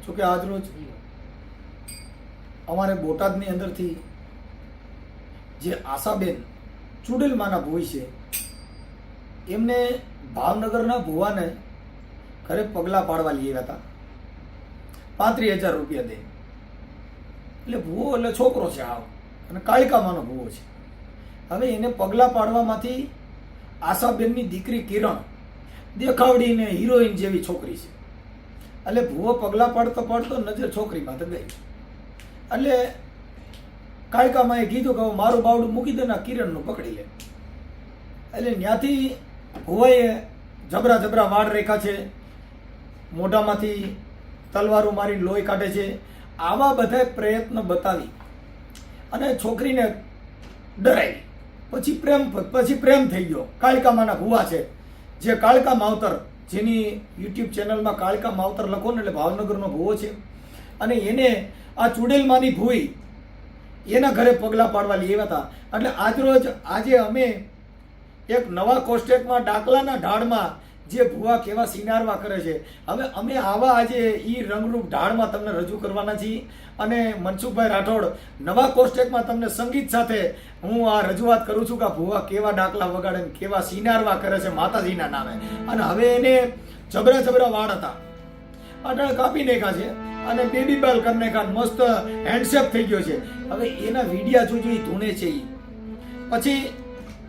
જોકે આજરોજ અમારે બોટાદની અંદરથી જે આશાબેન ચુડેલમાના ભોઈ છે એમને ભાવનગરના ભુવાને ઘરે પગલાં પાડવા લઈ આવ્યા હતા 35,000 રૂપિયા દે. એટલે ભુવો એટલે છોકરો છે આવ અને કાળિકામાનો ભુવો છે. હવે એને પગલાં પાડવામાંથી આશાબેનની દીકરી કિરણ દેખાવડીને હિરોઈન જેવી છોકરી છે. એટલે ભુવો પગલાં પાડતો પાડતો નજર છોકરીમાં તો ગઈ. એટલે કાળિકામાએ કીધું કે મારું બાવડું મૂકી દે ને કિરણનું પકડી લે. એટલે ત્યાંથી ભુવાએ જબરા જબરા વાળ રેખા છે, મોઢામાંથી તલવારો મારી લોહી કાઢે છે. આવા બધા પ્રયત્ન બતાવી અને છોકરીને ડરાવી. પછી પ્રેમ થઈ ગયો. કાળિકામાના ભુવા છે જે કાળિકા માવતર, જેની યુટ્યુબ ચેનલમાં કાળિકા માવતર લખો ને એટલે ભાવનગરનો ભુવો છે. અને એને આ ચુડેલમાની ભૂઈ એના ઘરે પગલાં પાડવા લઈ આવ્યા હતા. એટલે આજે અમે એક નવા કોષ્ટેકમાં ડાકલાના ઢાળમાં જે ભુવા કેવા સિનારવા કરે છે, હવે અમે આવા આજે ઈ રંગરૂપ ઢાળમાં તમને રજૂ કરવાના છીએ. અને મનસુખભાઈ રાઠોડ નવા કોષ્ટેકમાં તમને સંગીત સાથે હું આ રજૂઆત કરું છું કે ભુવા કેવા ડાકલા વગાડે ને કેવા સિનારવા કરે છે માતાજીના નામે. અને હવે એને જબરા જબરા વાળ હતા, અટળ કાપી નાખ્યા છે અને બેબી બાલ કરી નાખ્યા, મસ્ત હેન્ડશેપ થઈ ગયો છે. હવે એના વિડિયા જોજો ઈ ધૂણે છે.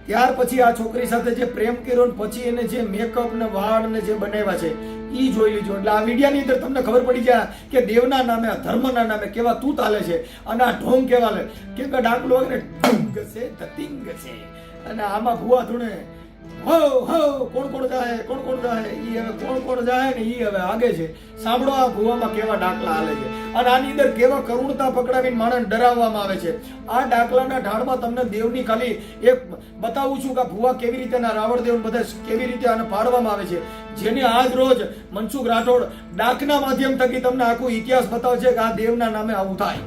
ત્યાર પછી આ છોકરી સાથે જે પ્રેમ કર્યો પછી એને જે મેકઅપ ને વાળ ને જે બનાવ્યા છે ઈ જોઈ લીજો. એટલે આ વિડિયાની અંદર તમને ખબર પડી જાય કે દેવના નામે, ધર્મના નામે કેવા તૂત હાલે છે અને આ ઢોંગ કેવા લે. કેમ કે ડાકલો ને ઢુંગ છે, ધતિંગ છે. અને આમાં ભુવા ધૂણે હો હો કોણ કોણ જાય ઈ હવે કોણ જાય ને ઈ હવે આગે છે. સાંભળો આ ભુવામાં કેવા ડાકલા હાલે છે અને આની અંદર કેવા કરુણતા પકડાવીને માણસ ડરાવવામાં આવે છે. આ ડાકલાના ઢાળમાં તમને દેવની ખાલી એક બતાવું છું કે ભુવા કેવી રીતે રાવણદેવ બધા કેવી રીતે આને પાડવામાં આવે છે. જેને આજ રોજ મનસુખ રાઠોડ ડાકના માધ્યમ થકી તમને આખો ઇતિહાસ બતાવે છે કે આ દેવના નામે આવું થાય.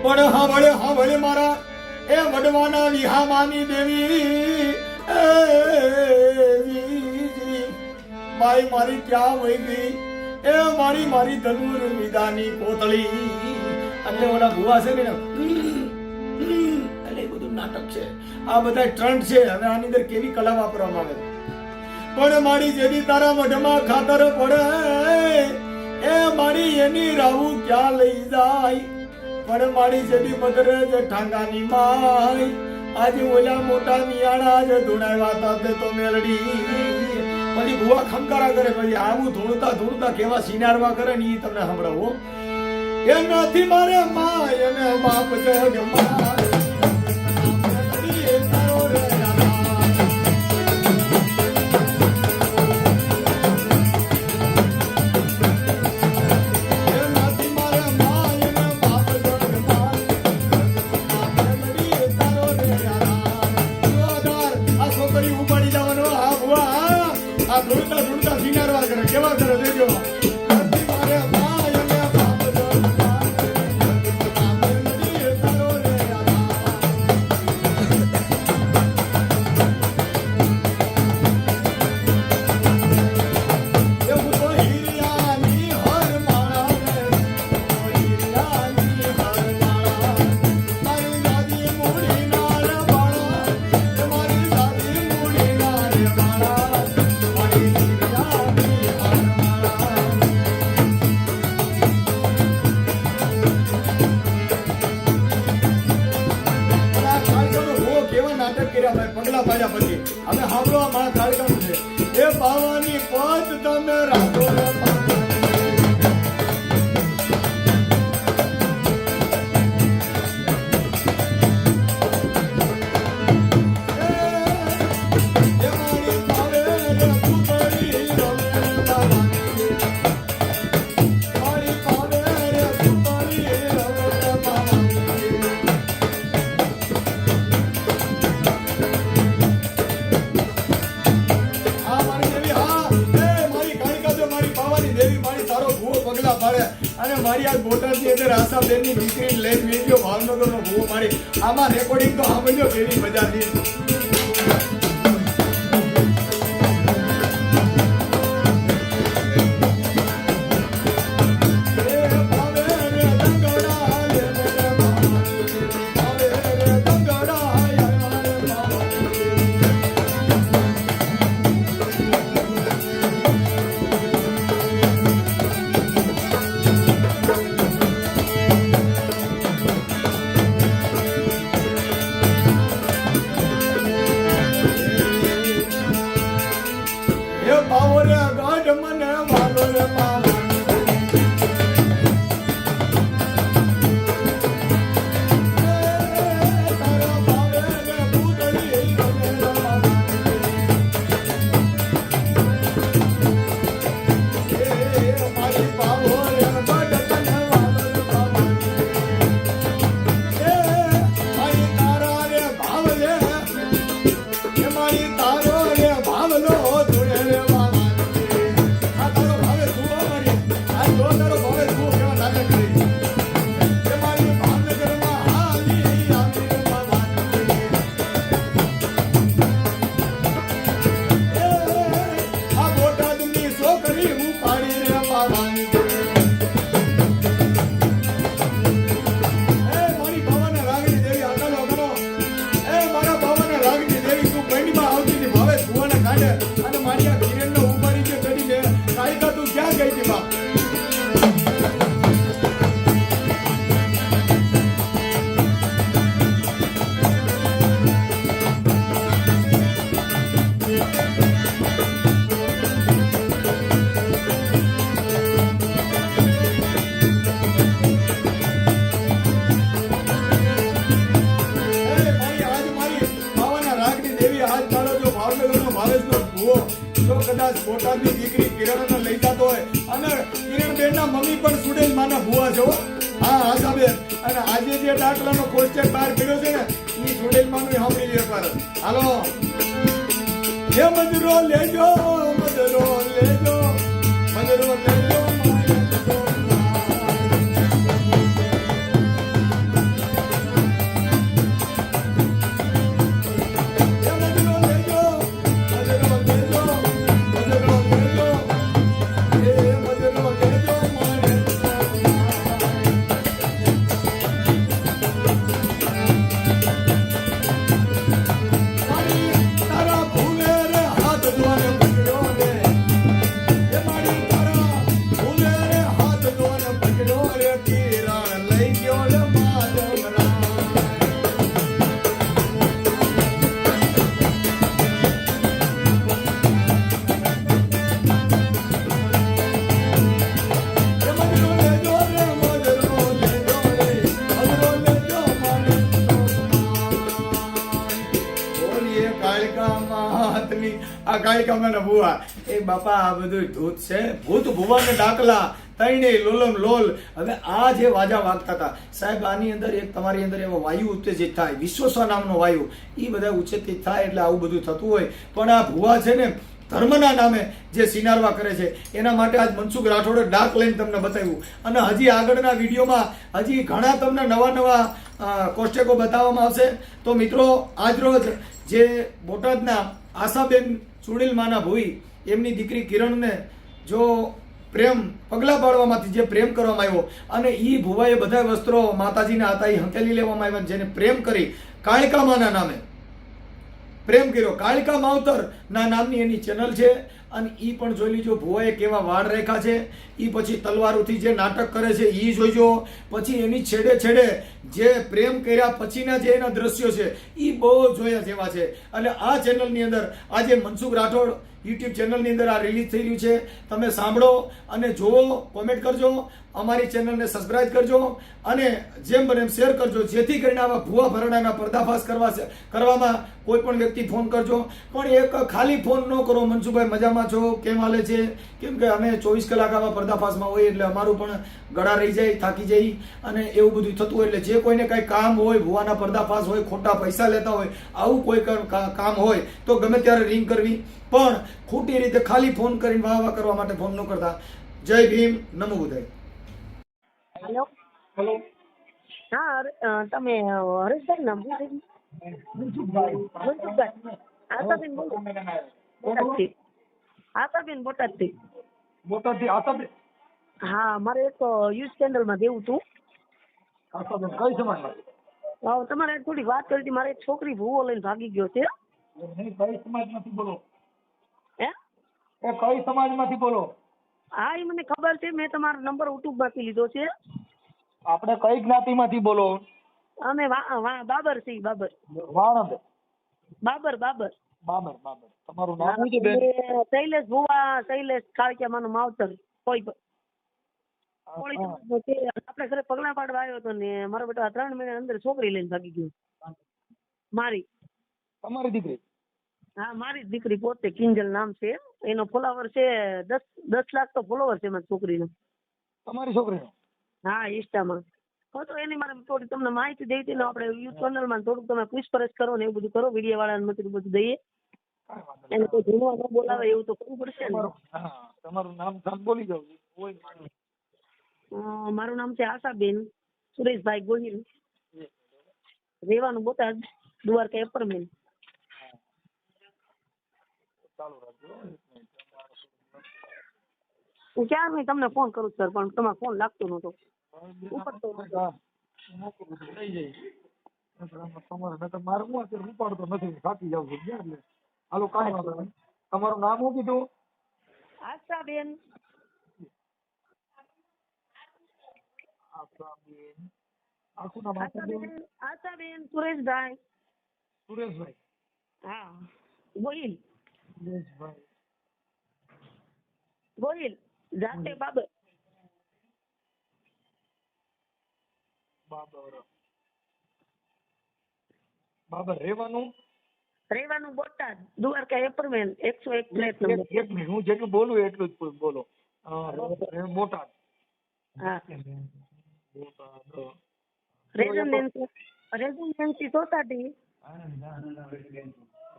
પણ હા વળે મારા એ વડવાના વિહામાની દેવી ભાઈ મારી ક્યાં વહી ગઈ એ મારી ધનુર વિદાની કોતળી. એટલે ઓલા ભુવા છે ને એટલે એ બધું નાટક છે, આ બધા ટ્રેન્ડ છે. હવે આની અંદર કેવી કલા વાપરવામાં આવે. પણ મારી જેવી તારા મોઢમાં ખાતર પડે એ મારી એની રાહુ ક્યાં લઈ જાય. પણ મારી જેવી મધરે જે ઠાંગાની માય આજે ઓલા મોટા મિયાણા જે ધૂણાવ્યા હતા તે તો મેલડી. પછી ભુવા ખમકારા કરે, પછી આવું ધૂણતા કેવા સિનારવા કરે ને ઈ તમને સંભળાવો. એ નથી મારે માય અને બાપ જગ માય. ઢૂંઢતા સિનારવા કરે કેવા કરે દેજો. પગલા પાડ્યા પછી હવે સાંભળો મારા કાર્યક્રમ છે એ પાવાની પદ તમે રાખો. અને મારી આ બોટાદની અંદર આશાબેનની દીકરી લઈ વેચ્યો ભાવનગરનો ભૂવો મારી. આમાં રેકોર્ડિંગ તો સાંભળ્યો કેવી મજાની. ગઈ હતી બા. કદાચ બોટાદની દીકરી કિરણને લઈ જતો હોય અને કિરણબેનના મમ્મી પણ સુડેલ માના ભુવા છો. હા આશાબેન, અને આજે જે દાખલાનો ક્વેશ્ચન બહાર પડ્યો છે ને એ સુડેલ માનું સાંભળી લે પર. હાલો હે મજરો લેજો, મજરો લેજો, મજરો લેજો. આ કાળિકામાના ભુવા એ બાપા આ બધું ભૂત છે. ભૂત ભુવાને ડાકલા તઈને લોલમ લોલ. હવે આ જે વાજા વાગતા હતા સાહેબ, આની અંદર એક તમારી અંદર એવો વાયુ ઉત્તેજિત થાય, વિશ્વસ્વ નામનો વાયુ, એ બધા ઉત્તેજિત થાય એટલે આવું બધું થતું હોય. પણ આ ભુવા છે ને ધર્મના નામે જે સિનારવા કરે છે એના માટે આજ મનસુખ રાઠોડે ડાર્ક લાઈન તમને બતાવ્યું. અને હજી આગળના વિડીયોમાં હજી ઘણા તમને નવા નવા કોષ્ટકો બતાવવામાં આવશે. તો મિત્રો આજરોજ જે બોટાદના આશાબેન ચુડીલમાના ભોઈ એમની દીકરી કિરણને જો પ્રેમ પગલા પાડવામાંથી જે પ્રેમ કરવામાં આવ્યો અને એ ભુવાએ બધા વસ્ત્રો માતાજીના હતા એ હંકેલી લેવામાં આવ્યા, જેને પ્રેમ કરી કાળિકામાના નામે પ્રેમ કર્યો. કાળિકા માવતર ના નામની એની ચેનલ છે અને એ પણ જોઈ લીજો. ભુવાએ કેવા વાળ રેખા છે, એ પછી તલવારોથી જે નાટક કરે છે એ જોઈજો. પછી એની છેડે છેડે જે પ્રેમ કર્યા પછીના જે એના દ્રશ્યો છે એ બહુ જોયા જેવા છે. અને આ ચેનલની અંદર આજે મનસુખ રાઠોડ યુટ્યુબ ચેનલની અંદર આ રિલીઝ થઈ રહ્યું છે. તમે સાંભળો અને જુઓ, કોમેન્ટ કરજો, અમારી ચેનલને સબસ્ક્રાઇબ કરજો અને જેમ બને એમ શેર કરજો, જેથી કરીને આવા ભુવા ભરણાના પર્દાફાશ કરવામાં કોઈ પણ વ્યક્તિ ફોન કરજો. પણ એક ખાલી ફોન ન કરો, મનસુખભાઈ મજામાં છો, કેમ હાલે છે, કેમ કે અમે 24 કલાક આવા પર્દાફાશમાં હોય એટલે અમારું પણ ગળા રહી જાય, થાકી જાય અને એવું બધું થતું હોય. એટલે જે કોઈને કાંઈ કામ હોય, ભુવાના પર્દાફાશ હોય, ખોટા પૈસા લેતા હોય, આવું કોઈ કામ હોય તો ગમે ત્યારે રિંગ કરવી, પણ ખોટી રીતે ખાલી ફોન કરીને વાહ વાહ કરવા માટે ફોન ન કરતા. જય ભીમ, નમો બુદ્ધાય. હેલો હેલો, હા તમે હરેશભાઈ નામ મનસુખભાઈ આશાબેન બોલો. બોટાદથી આશાબેન બોટાદથી આશાબેન. હા, મારે એક યુઝ ચેનલમાં દેવું હતું. આશાબેન કઈ સમાજમાં? તમારે થોડી વાત કરી હતી. મારે એક છોકરી ભૂવો લઈને ભાગી ગયો છે. કઈ સમાજમાંથી બોલો? હે, એ કઈ સમાજમાંથી બોલો? હા, એ મને ખબર છે. મેં તમારો નંબર યુટ્યુબમાંથી લીધો છે. આપણે કઈ જ્ઞાતિમાંથી બોલો? અમે બાબર છીએ. બાબર વાણંદ. બાબર બાબર બાબર બાબર. તમારું નામ શું છે બેન? શૈલેષ ભુવા, શૈલેષ કાળિયામાનું માવતર. કોઈ આપણે ઘરે પગલા પાડવા આવ્યો હતો ને મારો બેટો 3 મહિના અંદર છોકરી લઈને ભાગી ગયો. મારી તમારી દીકરી? હા, મારી દીકરી પોતે. કિંજલ નામ છે એનો. ફોલોવર છે 10 લાખ તો ફોલોવર છે મારી છોકરીનો. તમારી છોકરીનો? હા, ઇન્સ્ટામાં. તો એની મારે થોડી તમને માહિતી દઈ હતી ને, આપણે યુટ્યુબ ચેનલમાં થોડુંક તમે પૂછપરછ કરો ને એવું બધું કરો, વિડીયો વાળાને બધું દઈએ. એને કોઈ જૂનો ન બોલાવે એવું તો કરવું પડશે ને. તમારું નામ બોલી જાવ. મારું નામ છે આશાબેન સુરેશભાઈ ગોહિલ, રહેવાનું બોટાદ, દ્વારકા એપરમેન. હું ક્યાં નહીં તમને ફોન કરું સર, પણ તમારો ફોન લાગતો નતો, ઉપડતો નતો. ઉપાડતો નથી, થાકી જાવ છું. હાલો, કાંઈ વાંધો નહીં. તમારું નામ શું કીધું? આશાબેન આશાબેન આખું નામ આશાબેન આશાબેન સુરેશભાઈ. સુરેશભાઈ હા ગોહિલ. સુરેશભાઈ ગોહિલ જાતે બાબર. બાબર રહેવાનું Botad Dwarka apartment 101 flat number. એક મિનિટ હું જેટલું બોલું એટલું જ બોલો. બોટાદ. હા બોટાદ રેઝિડેન્સી સોસાયટી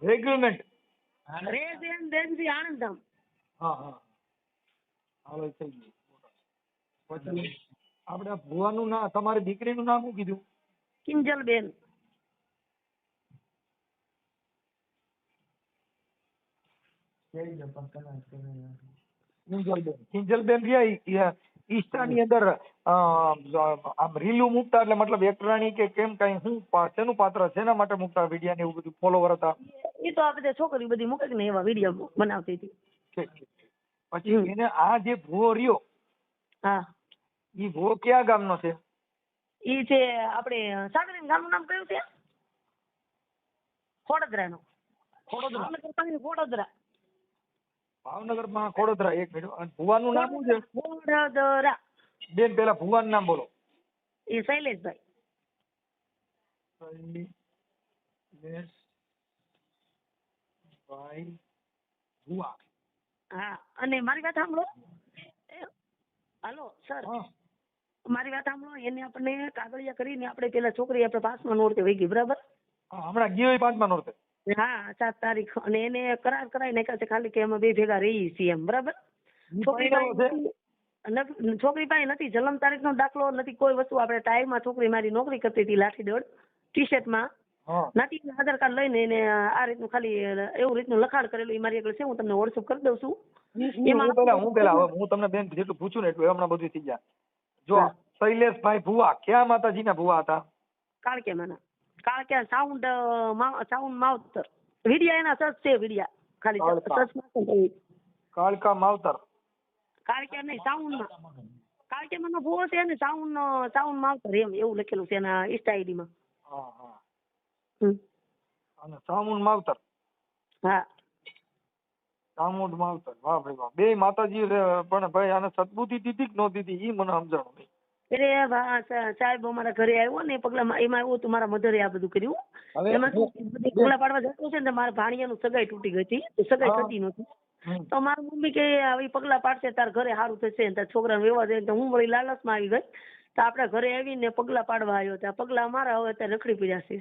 રેગ્યુલમેન્ટ. રેઝિડેન્સી આણંદધામ. હા હા હાલો થઈ ગયું. પછી આપણે ભુવાનું નામ તમારી દીકરીનું નામ શું કીધું? કિંજલબેન. કિંજલબેન રહ્યા ઈસ્ટાની અંદર આમ રીલું મૂકતા એટલે મતલબ એકરાણી કે કેમ કઈ શું શેનું પાત્ર શેના માટે મૂકતા વિડિયા ને એવું બધું ફોલોવર હતા? એ તો આ બધા છોકરી બધી મૂકે ને એવા વિડીયો બનાવતી હતી. ઠીક ઠીક. પછી એને આ જે ભુવો રહ્યો હા ઈ ભુવો કયા ગામનો છે? ઈ છે આપણે સાગરીન ગામનું નામ કયું છે? ખોડદરાનો. ખોડદરા. ભાવનગરમાં ખોડદરા. એક મિનિટ. અને ભુવાનું નામ શું છે? ખોડદરા. બેન પેલા ભુવાનું નામ બોલો. એ શૈલેષભાઈ. શૈલેષભાઈ ભુવા. હા અને મારી વાત સાંભળો. હાલો સર મારી વાત સાંભળો. એને આપણે કાગળિયા કરીને આપણે પેલા છોકરી આપણે 5મા નોરતે વહી ગઈ બરાબર. હમણાં ગયો 5મા નોરતે. હા 7 તારીખ. અને એને કરાર કરાવી નાખ્યા છે ખાલી કે અમે બે ભેગા રહી છીએ એમ બરાબર. છોકરી પાસે નથી જન્મ તારીખ નો દાખલો નથી કોઈ વસ્તુ. આપણે ટાઈમમાં છોકરી મારી નોકરી કરતી હતી લાઠી દોડ ટી-શર્ટમાં નથી. આધાર કાર્ડ લઈને એને આ રીતનું ખાલી એવું રીતનું લખાણ કરેલું. એ મારી આગળ છે હું તમને વોટ્સઅપ કરી દઉં છું. હું તમને બેન જેટલું પૂછું ને એટલું હમણાં બધું થઈ ગયા. જો શૈલેષભાઈ ભુવા ક્યાં માતાજીના ભુવા હતા? કાળકેમાના. કાળકે સાઉન્ડ માવતર. વિડિયા એના સચ છે વિડિયા ખાલી સચ માં. કાળકા માવતર. કાળકે નહીં સાઉન્ડમાં. કાળકેમાનો ભુવો છે ને સાઉન્ડ માવતર એમ એવું લખેલું છે એના ઇન્સ્ટા આઈડીમાં. હા હા. અને સાઉન્ડ માવતર. હા સામુંડ માવતર. વાહ ભાઈ વાહ. બે માતાજી પણ ભાઈ આને સદબુદ્ધિ દીધી કે નો દીધી ઈ મને સમજાણું નહીં. અરે સાહેબ અમારા ઘરે આવ્યો ને પગલામાં એમાં એવું હતું મારા મધરે આ બધું કર્યું. એમાં બધી પગલા પાડવા જતો છે ને મારા ભાણિયાનું સગાઈ તૂટી ગઈ હતી. સગાઈ થતી નહોતી. તો મારી મમ્મી કે આવી પગલા પાડશે તાર ઘરે સારું થશે તાર છોકરાને વેવા જાય. તો હું વળી લાલચમાં આવી ગઈ. તો આપણા ઘરે આવીને પગલા પાડવા આવ્યો. ત્યાં પગલા અમારા હવે અત્યારે રખડી પડ્યા છે.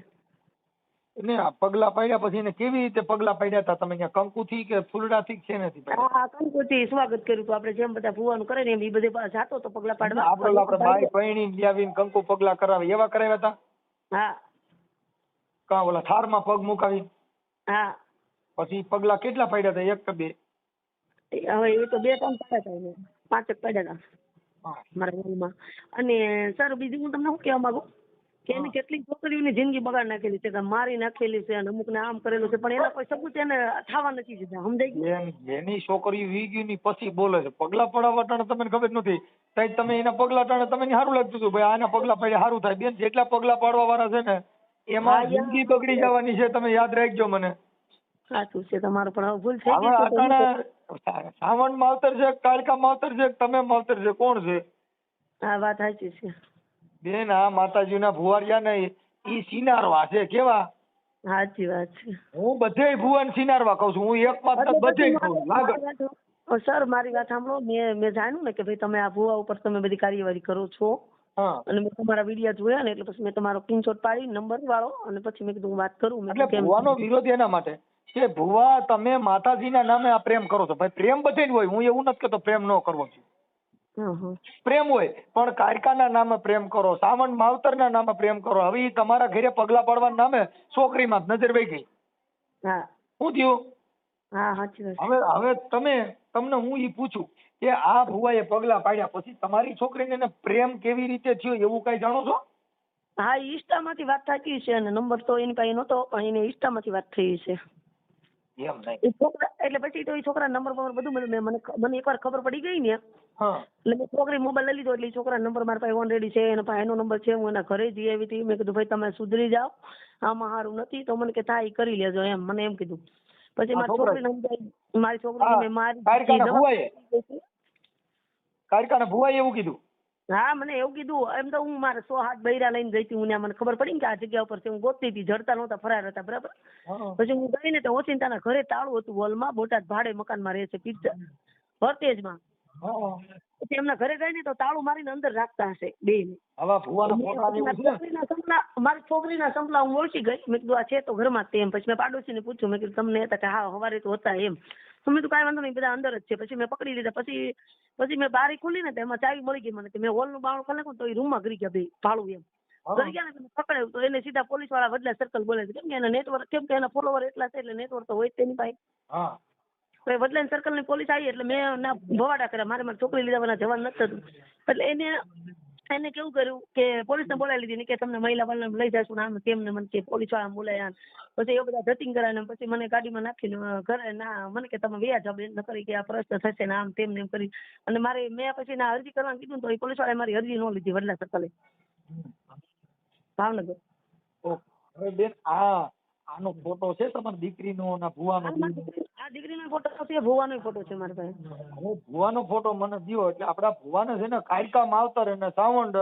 ને આ પગલા પાડ્યા પછી એને કેવી રીતે પગલા પાડ્યા હતા તમે? કંકુથી કે ફૂલડાથી કે શેનાથી પાડ્યા? હા કંકુથી સ્વાગત કર્યું હતું આપણે જેમ બધા ભુવાનું કરે ને એમ એ બધે જાતો તો પગલા પાડવા. આપણે બાઈ પૈણી આવીને કંકુ પગલા કરાવે એવા કરાવ્યા હતા? હા કા ઓલા થારમાં પગ મુકાવી? હા. પછી પગલા કેટલા પાડ્યા હતા? 1 કે 2? હવે એ તો 2-3 પાડ્યા હતા. 5 પાડ્યા હતા મારા હોલમાં. અને સર બીજું હું તમને શું કહેવા માંગુ કે એને કેટલીક છોકરીઓની જિંદગી બગાડ નાખેલી છે, મારી નાખેલી છે અને અમુકને આમ કરેલું છે, પણ એના કોઈ સબૂત એને થવા નથી દીધા. સમજાઈ ગયું? એની છોકરીઓ વી ગઈ ની પછી બોલે છે. પગલા પડાવવા ટાણે તમને ખબર નથી સાહેબ. તમે એના પગલા ટાણે તમને સારું લાગતું હતું ભાઈ આના પગલા પાડ્યા સારું થાય. બેન જેટલા પગલા પાડવા વાળા છે ને એમાં જિંદગી બગડી જવાની છે. તમે યાદ રાખજો. મને સાચું છે તમારું પણ હવે ભૂલ થઈ હવે ગઈ. સાવણ માવતર છે, કાળકા માવતર છે, તમે માવતર છે, કોણ છે? હા વાત સાચી છે બેન. આ માતાજીના ભુવારિયા ને ઈ સિનારવા છે. કેવા? સાચી વાત છે. હું બધે ભુવન સિનારવા કહું છું. હું એક વાત બધે કહું લાગત. સર મારી વાત સાંભળો. મેં જાણ્યું ને કે ભાઈ તમે આ ભુવા ઉપર તમે બધી કાર્યવાહી કરો છો અને મેં તમારા વિડીયો જોયા ને એટલે પછી મેં તમારો સ્ક્રીનશોટ પાડી નંબર વાળો અને પછી મેં કીધું વાત કરું. એટલે ભુવાનો વિરોધ એના માટે કે ભુવા તમે માતાજીના નામે આ પ્રેમ કરો છો. ભાઈ પ્રેમ બધે જ હોય. હું એવું નથી કહેતો પ્રેમ ન કરવો જોઈએ. પ્રેમ હોય પણ કાયકાના નામે પ્રેમ કરો, સાવણ માવતરના નામે પ્રેમ કરો. હવે તમારા ઘરે પગલા પાડવાના નામે છોકરીમાં નજર વહી ગઈ. હા શું થયું? હા સાચી વાત. હવે તમને હું ઈ પૂછું કે આ ભુવાએ પગલા પાડ્યા પછી તમારી છોકરીને પ્રેમ કેવી રીતે થયો એવું કઈ જાણો છો? હા ઇન્સ્ટામાંથી વાત થતી છે અને નંબર તો એની પાસે નહોતો પણ એને ઇન્સ્ટામાંથી વાત થઈ છે. એમ નહીં. એ છોકરા એટલે પછી તો એ છોકરા નંબર બધું મને એકવાર ખબર પડી ગઈ ને હા એટલે મેં છોકરી મોબાઈલ લઈ લીધો એટલે ઈ છોકરા નંબર મારા પાસે ઓલરેડી છે, એના પાસે એનો નંબર છે. હું એના ઘરે જઈ આવી હતી. મેં કીધું ભાઈ તમે સુધરી જાઓ, આમાં સારું નથી. તો મને કે થાય ઈ કરી લેજો એમ, મને એમ કીધું. પછી મારી છોકરીને મારી છોકરીને મેં મારી કારખાના ભુવાએ એવું કીધું. હા મને એવું કીધું. એમ તો હું મારા 100 હાથ બૈરા લઈને ગઈ હતી. હું મને ખબર પડી ને કે આ જગ્યા ઉપર છે. હું ગોતતી હતી, જડતા નહોતા, ફરાર હતા, બરાબર. પછી હું ગઈ ને તો ઓચિંતાના ઘરે તાળું હતું હોલમાં. બોટાદ ભાડે મકાનમાં રહે છે, પિક્ચર ભરતેજમાં. પછી એમના ઘરે ગઈ ને તો તાળું મારીને અંદર રાખતા હશે બે ને. મારી છોકરીના સંપલા હું ઓળખી ગઈ. મેં કીધું આ છે તો ઘરમાં જ તેમ. પછી મેં પાડોશીને પૂછ્યું, મેં કીધું તમને હતા કે હા સવારે તો હતા એમ. તો મેં કીધું કાંઈ વાંધો નહીં, બધા અંદર જ છે. પછી મેં પકડી લીધા. પછી મેં બારી ખોલી ને તો એમાં ચાવી મળી ગઈ મને. મેં હોલનું બાણું ખોલી નાખ્યું તો એ રૂમમાં ગરી ગયા બે ભાડું એમ ગરી ગયા ને. પકડાયું તો એને સીધા પોલીસ વાળા વડલા સર્કલ બોલે છે. કેમ કે એના નેટવર્ક, કેમ કે એના ફોલોવર એટલા છે એટલે નેટવર્ક તો હોય જ તેની પાસે. તો વડલા સર્કલ ની પોલીસ આવી એટલે મેં ના ભવાડા કર્યા. મારી છોકરી લીધા જવાન નથી થતું. એટલે એને કેવું કર્યું કે પોલીસને બોલાવી લીધી કે તમને મહિલા વાળાને લઈ જશું ને આમ તેમને. મને કે પોલીસ વાળા બોલાયા. પછી એ બધા ધતિંગ કરાવીને પછી મને ગાડીમાં નાખીને ઘરે ના મને કે તમે વ્યા જાવ ન કરી કે આ પ્રશ્ન થશે ને આમ તેમ એમ કરી. અને મેં પછી ના અરજી કરવાનું કીધું તો એ પોલીસ વાળાએ મારી અરજી ન લીધી વડલા સર્કલે ભાવનગર. હવે બેન આનો ફોટો છે તમારી દીકરીનો ના ભુવાનો? આ દીકરીનો ફોટો છે, ભુવાનો ફોટો છે મારી પાસે. હવે ભુવાનો ફોટો મને દ્યો એટલે આપડા ભુવાને છે ને કાયકા માવતર અને સાવંડ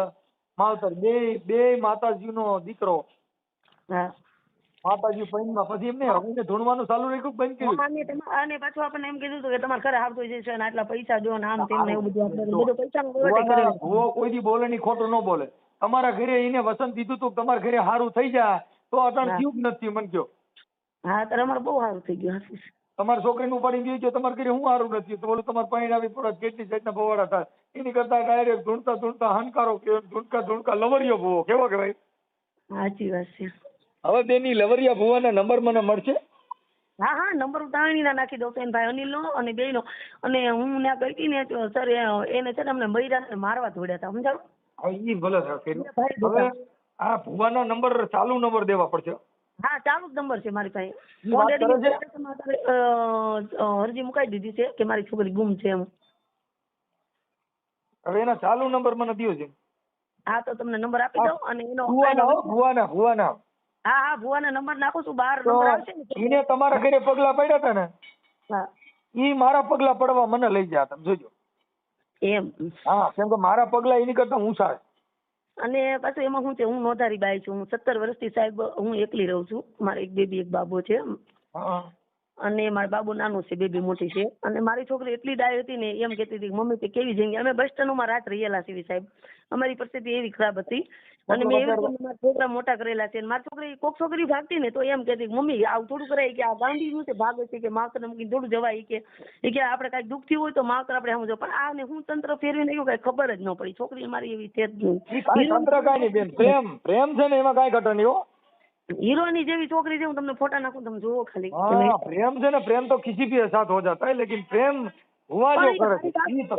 માવતર બે માતાજીનો દીકરો. હા માતાજી પૈણમાં પછી એમને હવે ધૂણવાનું ચાલુ રાખ્યું, બંધ કર્યું. અને પાછું આપણને એમ કીધું કે તમારે ઘરે આવતું જશે અને આટલા પૈસા જો ને આમ તેમ એવું બધું પૈસા ભુવો કોઈ દી બોલે નહીં, ખોટું ન બોલે. તમારા ઘરે એને વસંત દીધું તું તમારા ઘરે સારું થઈ જાય તો અટણ થયું જ નથી મને કયો. હા ત્યારે અમારે બહુ સારું થઈ ગયું. તમારી છોકરીને ઉપાડી ગયું છે તમારા ઘરે હું સારું નથી તો બોલું તમારે પાણી આવી પડે કેટલી જાતના ભવાડા થાય. એની કરતા ડાયરેક્ટ ધૂણતા હંકારો કે ધૂણકા લવરિયો ભુવો કેવો કે ભાઈ? સાચી વાત છે. હવે બેની લવરિયા ભુવાના નંબર મને મળશે? હા નંબર ઉતાણીના નાખી દઉં છું ભાઈ અનિલનો અને બેયનો. અને હું ત્યાં ગઈ હતી ને સર એને છે ને અમને બૈરાને મારવા દોડ્યા હતા, સમજાવું? હવે ઈ ભલે હવે આ ભુવાનો નંબર ચાલુ નંબર દેવા પડશે. હા ચાલુ જ નંબર છે મારી પાસે. અરજી મુકાઈ દીધી છે કે મારી છોકરી ગુમ છે એમ. હવે એના ચાલુ નંબર મને દ્યો છે. હા તો તમને નંબર આપી દઉં. અને એનો ભુવાના હા ભુવાના નંબર નાખું છું. 12 નંબર આવશે ને. એને તમારા ઘરે પગલા પડ્યા હતા ને? હા ઈ મારા પગલા પડવા મને લઈ જા, તમે જોજો. એમ? હા કેમ કે મારા પગલા એની કરતા ઊંચા. અને પાછું એમાં શું છે, હું નોંધારી બાઈ છું. હું 17 વર્ષથી સાહેબ હું એકલી રહું છું. મારે એક બેબી એક બાબો છે. અને મારા બાબુ નાનો છે, બેબી મોટી છે. અને મારી છોકરી એટલી ડાય હતી ને એમ કહેતી હતી મમ્મી તે કેવી જિંદગી. અમે બસ સ્ટેન્ડમાં રાત રહેલા છીએ સાહેબ. અમારી પરિસ્થિતિ એવી ખરાબ હતી. અને મેં એવી રીતે મારા છોકરા મોટા કરેલા છે. મારી છોકરી કોક છોકરી ભાગતી ને તો એમ કહેતી મમ્મી આવું થોડું કરાય કે આ ગાંધી નું છે ભાગે છે કે માવતર મૂકીને થોડું જવાય કે આપણે કાંઈક દુઃખ થયું હોય તો માવતર આપણે સમજો. પણ આને હું તંત્ર ફેરવીને એવું કઈ ખબર જ ન પડી. છોકરી મારી એવી છે જ નહીં. પ્રેમ છે ને એમાં કાંઈ ઘટે નહીં હો. હીરોની જેવી છોકરી છે. હું તમને ફોટા નાખું તમે જુઓ ખાલી. પ્રેમ છે ને પ્રેમ તો કિસી ભી સાથ હો જાતા है लेकिन प्रेम हुआ जो करे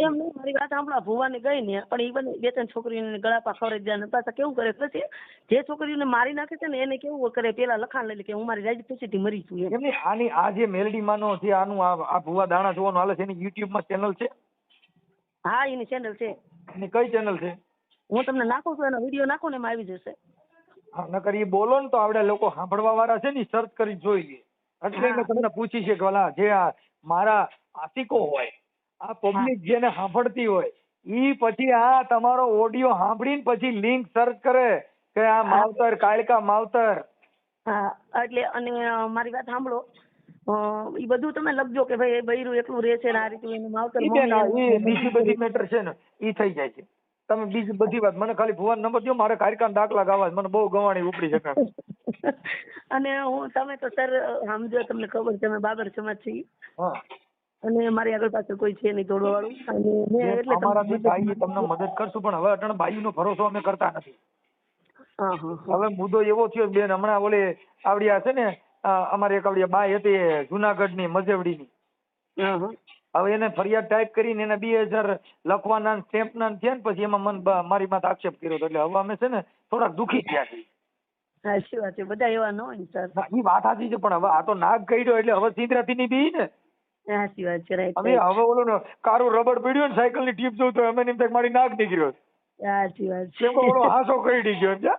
એમ નહીં. મારી વાત સાંભળો. ભુવાને ગઈ ને પણ એ બે ત્રણ છોકરીઓને ગળાપા ખવડાવી દે ને પાછા કેવું કરે પછી જે છોકરીઓને મારી નાખે છે ને એને કેવું કરે પેલા લખાણ લઈ લે કે હું મારી રાજી ખુશીથી મરી છું એમ. એમની આની આ જે મેલડી માનો છે આનું આ ભુવા દાણા જોવાનું હાલે છે એની YouTube માં ચેનલ છે? હા એની ચેનલ છે. એની કઈ ચેનલ છે? હું તમને નાખું છું એનો વિડીયો નાખું ને એમાં આવી જશે. હા નકર એ બોલો ને તો આવડે લોકો સાંભળવા વાળા છે ને સર્ચ કરી જોઈ લે. એટલે મેં તમને પૂછી છે કે ઓલા જે આ મારા આશિકો હોય આ પબ્લિક જેને સાંભળતી હોય ઈ પછી આ તમારો ઓડિયો સાંભળીને પછી લિંક સર્ચ કરે કે આ માવતર કાળકા માવતર. હા એટલે અને મારી વાત સાંભળો. ઈ બધું તમે લખજો કે ભાઈ બૈરું એકલું રહે છે ને આ રીતે એનું માવતર બીજી બધી મેટર છે ને ઈ થઈ જાય છે. તમે બીજી બધી વાત મને ખાલી ભુવાનો નંબર દો. મારે કારખાના દાખલા ગાવા મને બહુ ગવાણી ઉપડી શકે. અને હું તમે તો સર સમજો તમને ખબર છે અમે બાબર સમાજ છીએ. અને મારી આગળ પાછળ કોઈ છે નહીં તોડવા વાળું. અને મેં એટલે અમારાથી થાય તમને મદદ કરશું પણ હવે અટણ બાઈનો ભરોસો અમે કરતા નથી. હવે મુદ્દો એવો થયો બેન હમણાં ઓલે આવડિયા છે ને અમારે એક આવડિયા બાઈ હતી જુનાગઢની મજેવડીની. હવે એને ફરિયાદ ટાઈપ કરીને એને 2000 લખવાના સ્ટેમ્પના થયા ને પછી એમાં મારી માથે આક્ષેપ કર્યો એટલે હવે અમે છે ને થોડાક દુખી થયા છીએ. સાચી વાત છે, બધા એવા ન હોય ને સર. ઈ વાત સાચી છે, પણ હવે આ તો નાગ કર્યો એટલે હવે સિંદરાથી ની બી ને. સાચી વાત છે, રાઈટ. હવે ઓલો કારું રબડ પડ્યું ને સાયકલ ની ટીપ જોઉં તો અમે એમ થાય મારી નાગ નીકળ્યો. સાચી વાત છે. કેમ કે ઓલો હાસો કરી ગયો છે.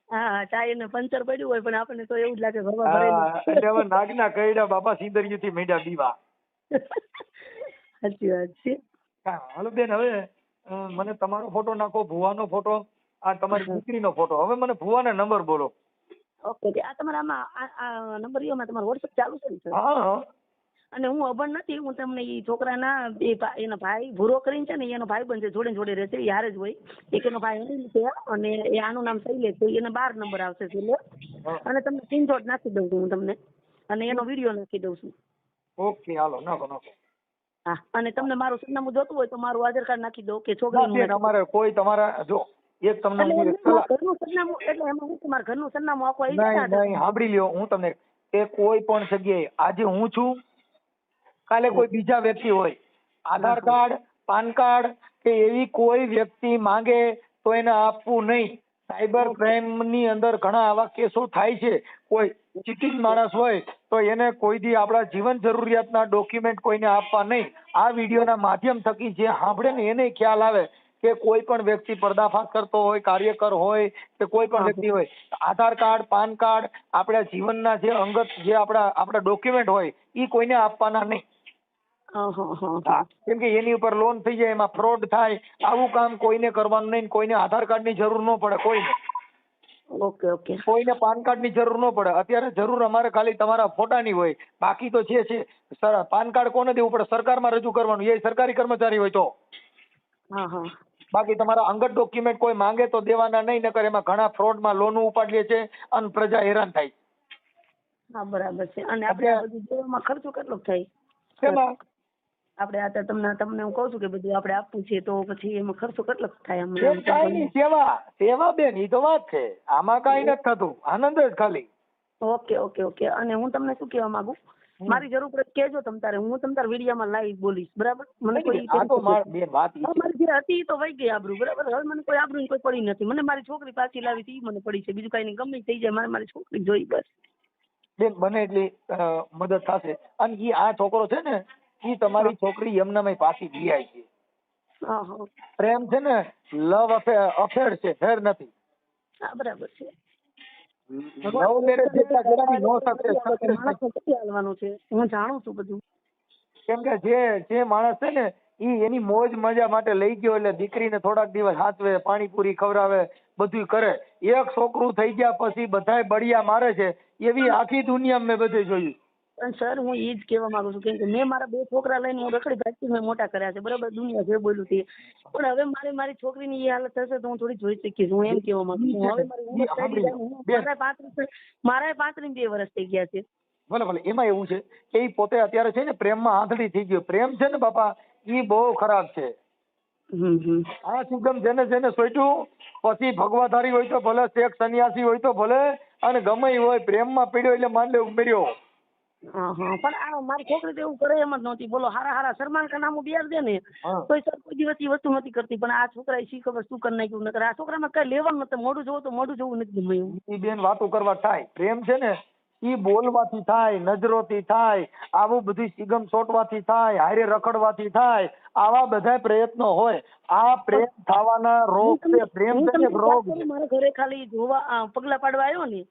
હા, ટાયર ને પંચર પડ્યું હોય પણ આપણને તો એવું જ લાગે હવા હા, ભરેલી. એટલે હવે નાગના કઈડા બાપા સિંદરિયું થી મીંડા બીવા. સાચી વાત છે. હા, હાલો બેન, હવે મને તમારો ફોટો નાખો, ભુવાનો ફોટો, આ તમારી દીકરીનો ફોટો. હવે મને ભુવાના નંબર બોલો. ઓકે, આ તમારા આમાં આ નંબર ઈમાં તમારો વોટ્સએપ ચાલુ છે ને સર? હા. અને હું અભણ નથી, હું તમને ઈ છોકરાના એના ભાઈ ભૂરો કરીને છે ને એનો ભાઈ બન છે, જોડે જોડે રહેશે, ઈ હારે જ હોય. એક એનો ભાઈ અનિલ છે અને એ આનું નામ શૈલેષ છે, એને 12 નંબર આવશે શૈલેષ. અને તમને સ્ક્રીનશોટ નાખી દઉં છું હું તમને, અને એનો વિડીયો નાખી દઉં છું. ઓકે, હાલો નાખો. હા, અને તમને મારું સરનામું જોતું હોય તો મારું આધાર કાર્ડ નાખી દઉં કે છોકરીનું. અમારે કોઈ તમારા જો એક તમને ઘરનું સરનામું, એટલે એમાં હું તમારા ઘરનું સરનામું આખું આવી જાય. નહીં, સાંભળી લ્યો, હું તમને એ કોઈ પણ જગ્યાએ આજે હું છું, કાલે કોઈ બીજા વ્યક્તિ હોય, આધાર કાર્ડ, પાન કાર્ડ કે એવી કોઈ વ્યક્તિ માંગે તો એને આપવું નહીં. સાયબર ક્રાઇમ ની અંદર ઘણા આવા કેસો થાય છે. કોઈ ચીટિંગ માણસ હોય તો એને કોઈ દી આપણા જીવન જરૂરિયાતના ડોક્યુમેન્ટ કોઈને આપવા નહીં. આ વિડીયોના માધ્યમ થકી જે સાંભળે ને એને ખ્યાલ આવે કે કોઈ પણ વ્યક્તિ પર્દાફાશ કરતો હોય, કાર્યકર હોય કે કોઈ પણ વ્યક્તિ હોય, આધાર કાર્ડ, પાન કાર્ડ, આપણા જીવનના જે અંગત જે આપણા ડોક્યુમેન્ટ હોય એ કોઈને આપવાના નહીં. કેમ કે એની ઉપર લોન થઈ જાય, એમાં ફ્રોડ થાય, આવું કામ કોઈને કરવાનું નહીં. કોઈને આધાર કાર્ડ ની જરૂર ન પડે, કોઈને. ઓકે. કોઈને પાન કાર્ડ ની જરૂર ન પડે. અત્યારે જરૂર અમારે ખાલી તમારા ફોટાની હોય. બાકી તો જે છે પાન કાર્ડ કોને દેવું પડે? સરકારમાં રજૂ કરવાનું, એ સરકારી કર્મચારી હોય તો. બાકી તમારા અંગત ડોક્યુમેન્ટ કોઈ માંગે તો દેવાના નહીં, નકર એમાં ઘણા ફ્રોડમાં લોન ઉપાડીએ છે અને પ્રજા હેરાન થાય. હા, બરાબર છે. અને આપણે આ બધું દેવામાં ખર્ચો કેટલો થાય? શેમાં? આપણે આ તમને હું કહું છું કે બધું આપણે આપવું છે તો પછી એમાં ખર્ચો કેટલો થાય? કાંઈ નહીં, સેવા બેન, ઈ તો વાત છે. આમાં કાંઈ નથી થતું, આનંદ જ ખાલી. ઓકે. અને હું તમને શું કહેવા માંગુ, મારી જરૂર પડે કહેજો તમ તારે, હું તમ તારે વિડીયામાં લાઈવ બોલીશ, બરાબર? મને કોઈ મારી જે હતી તો વહી ગઈ આબરૂ, બરાબર? હવે મને કોઈ આબરૂ કોઈ પડી નથી. મને મારી છોકરી પાછી લાવી હતી, મને પડી છે. બીજું કાંઈ નહીં, ગમે થઈ જાય, મારે મારી છોકરી જોઈ બસ. બેન, બને એટલી મદદ થશે. અને ઈ આ છોકરો છે ને, ઈ તમારી છોકરી એમનામાં પાછી વિયાય છે. પ્રેમ છે ને, લવ અફેર છે, ફેર નથી. હા, બરાબર છે. લવ મેરેજ જેટલા જરાબી નો હાલવાનું છે, હું જાણું છું બધું. કેમ કે જે માણસ છે ને, ઈ એની મોજ મજા માટે લઈ ગયો એટલે દીકરીને થોડાક દિવસ હાચવે, પાણીપુરી ખવડાવે, બધું કરે. એક છોકરું થઈ ગયા પછી બધાય બળિયા મારે છે, એવી આખી દુનિયા મેં બધે જોયું. પણ સર, હું એ જ કહેવા માંગુ છું, કેમ કે મેં મારા 2 છોકરા લઈને હું રખડી ભાગતી મેં મોટા કર્યા છે, બરાબર? દુનિયા જે બોલ્યું તે. પણ હવે મારી છોકરીની એ હાલત થશે તો હું થોડી જોઈ શકીશ. હું એમ કહેવા માંગુ છું. હવે મારા 35 વર્ષ થઈ ગયા છે. ભલે એમાં એવું છે કે ઈ પોતે અત્યારે છે ને પ્રેમમાં આંધળી થઈ ગયો. પ્રેમ છે ને બાપા, ઈ બહુ ખરાબ છે. આ સુગમ જેને સોચ્યું, પછી ભગવાધારી હોય તો ભલે, શેખ સન્યાસી હોય તો ભલે, અને ગમે હોય, પ્રેમમાં પીડ્યો એટલે માંડે ઉમેર્યો. પણ આ મારી છોકરી તો એવું કરે એમ જ નહોતી. બોલો, હારા સલમાન ખાન નામું બિયાર દે ને તો સર કોઈ દિવસ એ વસ્તુ નથી કરતી. પણ આ છોકરાએ શી ખબર શું કરી નાખ્યું. નકર આ છોકરામાં કઈ લેવાનું નથી. મોઢું જોવું તો મોઢું જોવું નથી ગમ્યું. ઈ બેન વાતો કરવા થાય. પ્રેમ છે ને, ઈ બોલવાથી થાય, નજરોથી થાય, આવું બધું સિગમ સોટવાથી થાય, હારે રખડવાથી થાય. આવા બધા પ્રયત્નો હોય. આ પ્રેમ થવાના રોગ છે. પ્રેમ છે ને રોગ છે. મારા ઘરે ખાલી જોવા પગલા પાડવા આવ્યો ને,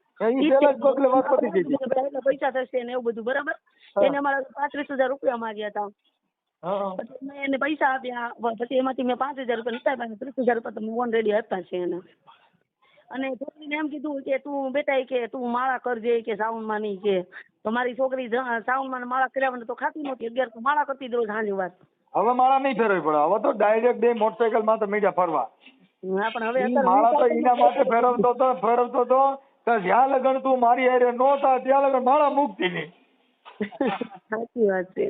પૈસા થશે ને એવું બધું, બરાબર? એને અમારા 35,000 રૂપિયા માંગ્યા હતા. પછી મેં એને પૈસા આપ્યા. પછી એમાંથી મેં 5,000 રૂપિયા નતા, 30,000 રૂપિયા તો મેં ઓલરેડી આપ્યા છે એને. અને છોકરીને એમ કીધું કે તું બેટા કે તું માળા કરજે કે સાવનમાં નહીં કે. તો મારી છોકરી સાવનમાં માળા કર્યા તો ખાતી નહોતી. 11 તો માળા કરતી રોજ સાંજે વાર. હવે માળા નહીં ફેરવી પડે. હવે તો ડાયરેક્ટ 2 મોટરસાયકલ માં તો મીડિયા ફરવા. હા, પણ હવે માળા તો એના માટે ફેરવતો તો જ્યાં લગન તું મારી હારે નો થા ત્યાં લગન માળા મુકતી નહીં. સાચી વાત છે.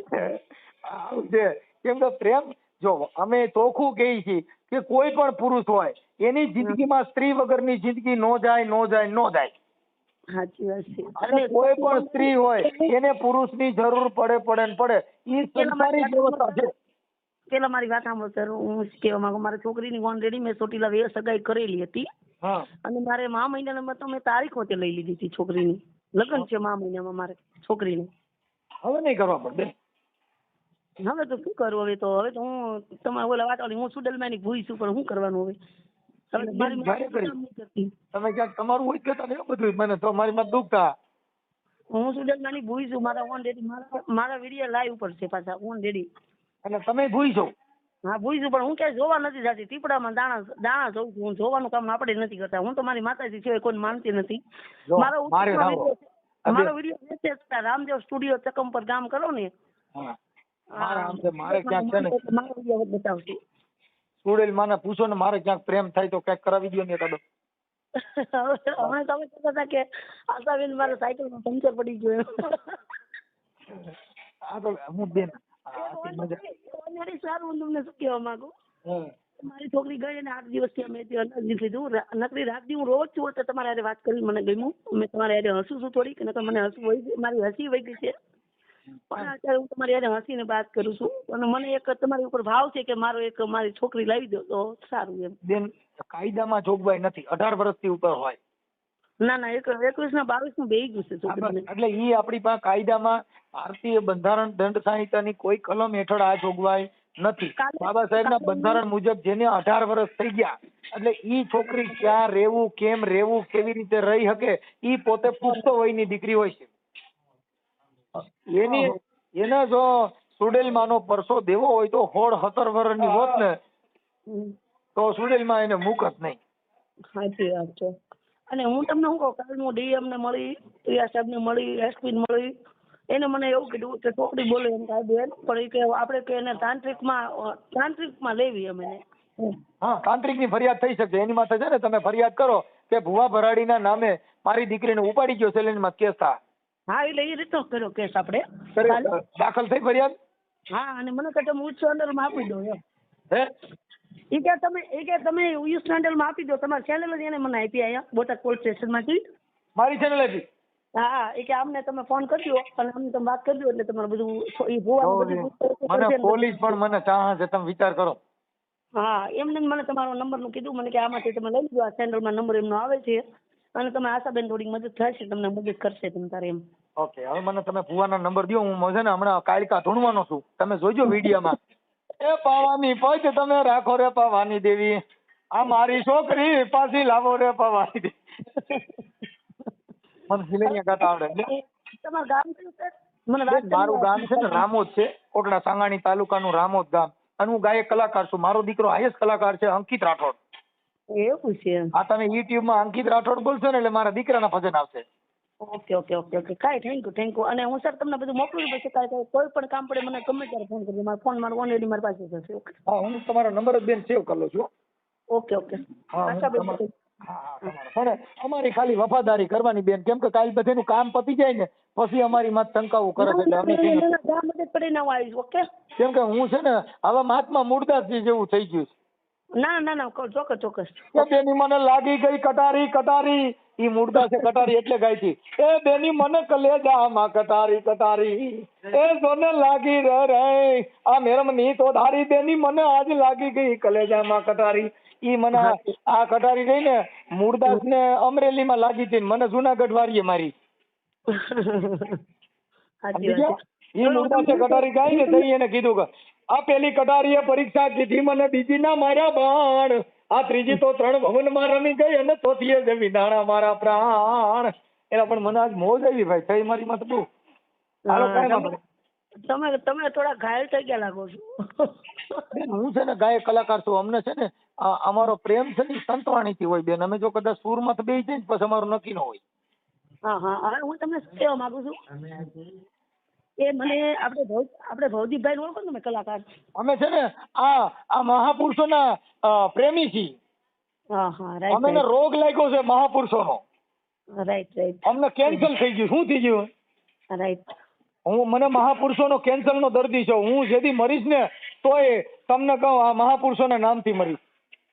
આવું છે. કેમ કે પ્રેમ, જો અમે ચોખ્ખું કહીએ છીએ કે કોઈ પણ પુરુષ હોય એની જિંદગીમાં સ્ત્રી વગરની જિંદગી નો જાય. સાચી વાત છે. અને કોઈ પણ સ્ત્રી હોય એને પુરુષની જરૂર પડે. ઈ સંસારી વ્યવસ્થા છે. પેલા મારી વાત સાંભળો સર, હું કહેવા માંગુ, મારા છોકરીની ઓલરેડી મેં ચોટીલા સગાઈ કરેલી હતી. હા અને મારે મા મહિનામાં તો મેં તારીખ વચ્ચે લઈ લીધી હતી છોકરીની. લગ્ન છે મા મહિનામાં મારે છોકરીને. હવે નહીં કરવા પડે બેન. હવે તો શું કરું? હવે તો હું તમારે ઓલા વાટવાળી હું સુડેલમાંની ભૂઈ છું, પણ શું કરવાનું હવે? હવે મારી જ્યારે કરી. કામ નહીં કરતી. તમે ક્યાંક તમારું હોય જ કહેતા ને એવું બધું મને તો મારી માં દુઃખ થાય. હું સુડેલમાંની ભૂઈ છું. મારા ઓલરેડી મારા વિડીયો લાઈવ ઉપર છે પાછા ઓલરેડી. અને તમે ભૂઈ છો. હા ભૂઈ છું, પણ હું ક્યાંય જોવા નથી જતી. ટીપડામાં દાણા જોઉં છું. હું જોવાનું કામ આપણે નથી કરતા. હું તો મારી માતાજી સિવાય કોઈ માનતી નથી. જો, મારો મારે સાંભળો. મારો વિડીયો વેચે છે રામદેવ સ્ટુડિયો ચકમ પર કામ કરો ને. હા મારે આમ છે, મારે ક્યાંક છે ને મારો વિડીયો બતાવશું. સુડેલ માને પૂછો ને મારે ક્યાંક પ્રેમ થાય તો ક્યાંક કરાવી દો ને એકાદો. હવે તમે કહેતા હતા કે આશાબેન મારે સાયકલમાં પંચર પડી ગયું. આ તો હું બેન ઓલરેડી સારું. હું તમને શું કહેવા માંગુ, મારી છોકરી ગઈ ને 8 દિવસથી અમે અનાજ લીધું. નકરી રાતથી હું રોજ છું તો તમારે હારે વાત કરી મને ગમ્યું. મેં તમારે હારે હસું છું થોડીક, નકર મને હસવું હોય છે. મારી હસી વહી ગઈ છે, પણ અત્યારે હું તમારી હારે હસીને વાત કરું છું. અને મને એક તમારી ઉપર ભાવ છે કે મારી છોકરી લાવી દો તો સારું એમ. બેન કાયદામાં જોગવાઈ નથી 18 વર્ષથી ઉપર હોય. ના 21 ને 22 નું બેહી ગયું છે છોકરીને. એટલે ઈ આપણી પાસે કાયદામાં ભારતીય બંધારણ દંડ સંહિતાની કોઈ કલમ હેઠળ આ જોગવાઈ નથી. બાબા સાહેબના બંધારણ મુજબ જેને 18 વર્ષ થઈ ગયા એટલે ઈ છોકરી ક્યાં રહેવું, કેમ રહેવું, કેવી રીતે રહી શકે, ઈ પોતે પુખ્ત વયની દીકરી હોય છે. એને જો સુડેલમાંનો પરસો દેવો હોય તો 16-17 વર્ષની હોત ને તો સુડેલમાં એને મૂકત નહીં. સાચી વાત છે. અને હું તમને શું કહું, કાલ હું ડીએમ ને મળી, પ્રિયા સાહેબ ને મળી, એસપી ને મળી. એને મને એવું કીધું કે છોકરી બોલે એમ થાય બેન, પણ એ કે આપણે કે એને તાંત્રિકમાં લેવી એમ એને. હા તાંત્રિકની ફરિયાદ થઈ શકે. એની માથે છે ને તમે ફરિયાદ કરો કે ભુવા ભરાડીના નામે મારી દીકરીને ઉપાડી ગયો છે, એની કેસ થાય. હા એટલે એ રીતનો કર્યો કેસ આપણે. દાખલ થઈ ફરિયાદ. હા અને મને કહે તમે ઉચ્ચ અંડરમાં આપી દો એમ. હે એ કે તમે ઉચ્ચ અંડરમાં આપી દો. તમારી ચેનલ જ એને મને આપી અહીંયા બોટાદ પોલીસ સ્ટેશનમાંથી. મારી ચેનલ હતી. હા એ કે આમને તમે ફોન કરજો અને અમને તમે વાત કરજો એટલે તમારે બધું એ ભુવાનું બધું. મને પોલીસ પણ મને ચાહે છે, તમે વિચાર કરો. હા એમને મને તમારો નંબરનું કીધું. મને કે આમાંથી તમે લઈ લો, આ ચેનલમાં નંબર એમનો આવે છે અને તમે આશાબેન થોડીક મદદ થશે, તમને મદદ કરશે તમ તારે એમ. ઓકે હવે મને તમે ભુવાના નંબર દો. હું છે ને હમણાં કાયકા ઢૂંઢવાનો છું. તમે જોજો વિડીયોમાં. એ પાવાની પજ તમે રાખો રે પાવાની દેવી, આ મારી છોકરી પાછી લાવો રે પાવાની દેવી. મને ફિલિંગ ગાતા આવડે. તમારું ગામ કયું છે? મને મારું ગામ છે ને રામોદ છે, કોટડા સાંગાણી તાલુકાનું રામોદ ગામ. અને હું ગાયક કલાકાર છું. મારો દીકરો હાઈએસ્ટ કલાકાર છે અંકિત રાઠોડ. એવું છે? આ તમે યુટ્યુબ માં અંકિત રાઠોડ બોલશો ને એટલે મારા દીકરાના ભજન આવશે. ઓકે કાંઈ થેન્ક યુ. અને હું સર તમને બધું મોકલું પછી કાંઈ કોઈ પણ કામ પડે મને ગમે ત્યારે ફોન કરજો. મારો ફોન ઓલરેડી મારી પાસે છે. ઓકે હા હું તમારો નંબર જ બેન સેવ કરી લઉં છું. ઓકે પણ અમારી ખાલી વફાદારી કરવાની બેન, કેમ કે કાલ બધેનું કામ પતી જાય ને પછી અમારી માં શંકાઓ કરે છે. ઓકે કેમ કે હું છે ને હવે મહાત્મા મૂળદાસજી જેવું થઈ ગયું છે. ના ચોક્કસ. બેની મને લાગી ગઈ કટારી કટારી. ઈ મૂળદાસે કટારી એટલે ગાઈ હતી. એ બેની મને કલેજામાં કટારી એ સોને લાગી રે આ મેરમની તો ધારી. બેની મને આજ લાગી ગઈ કલેજામાં કટારી. ઈ મને આ કટારી ગઈ ને મૂળદાસ ને અમરેલીમાં લાગી હતી, મને જુનાગઢ વાળીએ મારી. ઈ મૂળદાસે કટારી ગાઈ ને તઈ એને કીધું કે આ પેલી કટારીએ પરીક્ષા કીધી મને, બીજી ના માર્યા બાણ, આ ત્રીજી તો 3 ભવનમાં રમી ગઈ અને ચોથીએ જમી દાણા મારા પ્રાણ. એના પણ મને આજ મોજ આવી ભાઈ. થઈ મારી માં તો તમે થોડા ઘાયલ થઈ ગયા લાગો છો. હું છે ને ગાયક કલાકાર છું. અમને છે ને અમારો પ્રેમ છે ને સંતવાણી થી હોય બેન. અમે જો કદાચ સુરમાં તો બેસી જાય પછી અમારું નક્કી ન હોય. હા હવે હું તમને શું કહેવા માંગુ છું, એ મને આપણે ભવદીપભાઈ ઓળખો ને કલાકાર. અમે છે ને આ મહાપુરુષોના પ્રેમી છીએ. અમને રોગ લાગ્યો છે મહાપુરુષોનો. રાઈટ. અમને કેન્સર થઈ ગયું. શું થઈ ગયું? રાઈટ. મને મહાપુરુષોનો કેન્સરનો દર્દી છું. હું જેથી મરીશ ને તોય તમને કહું આ મહાપુરુષોના નામથી મરીશ.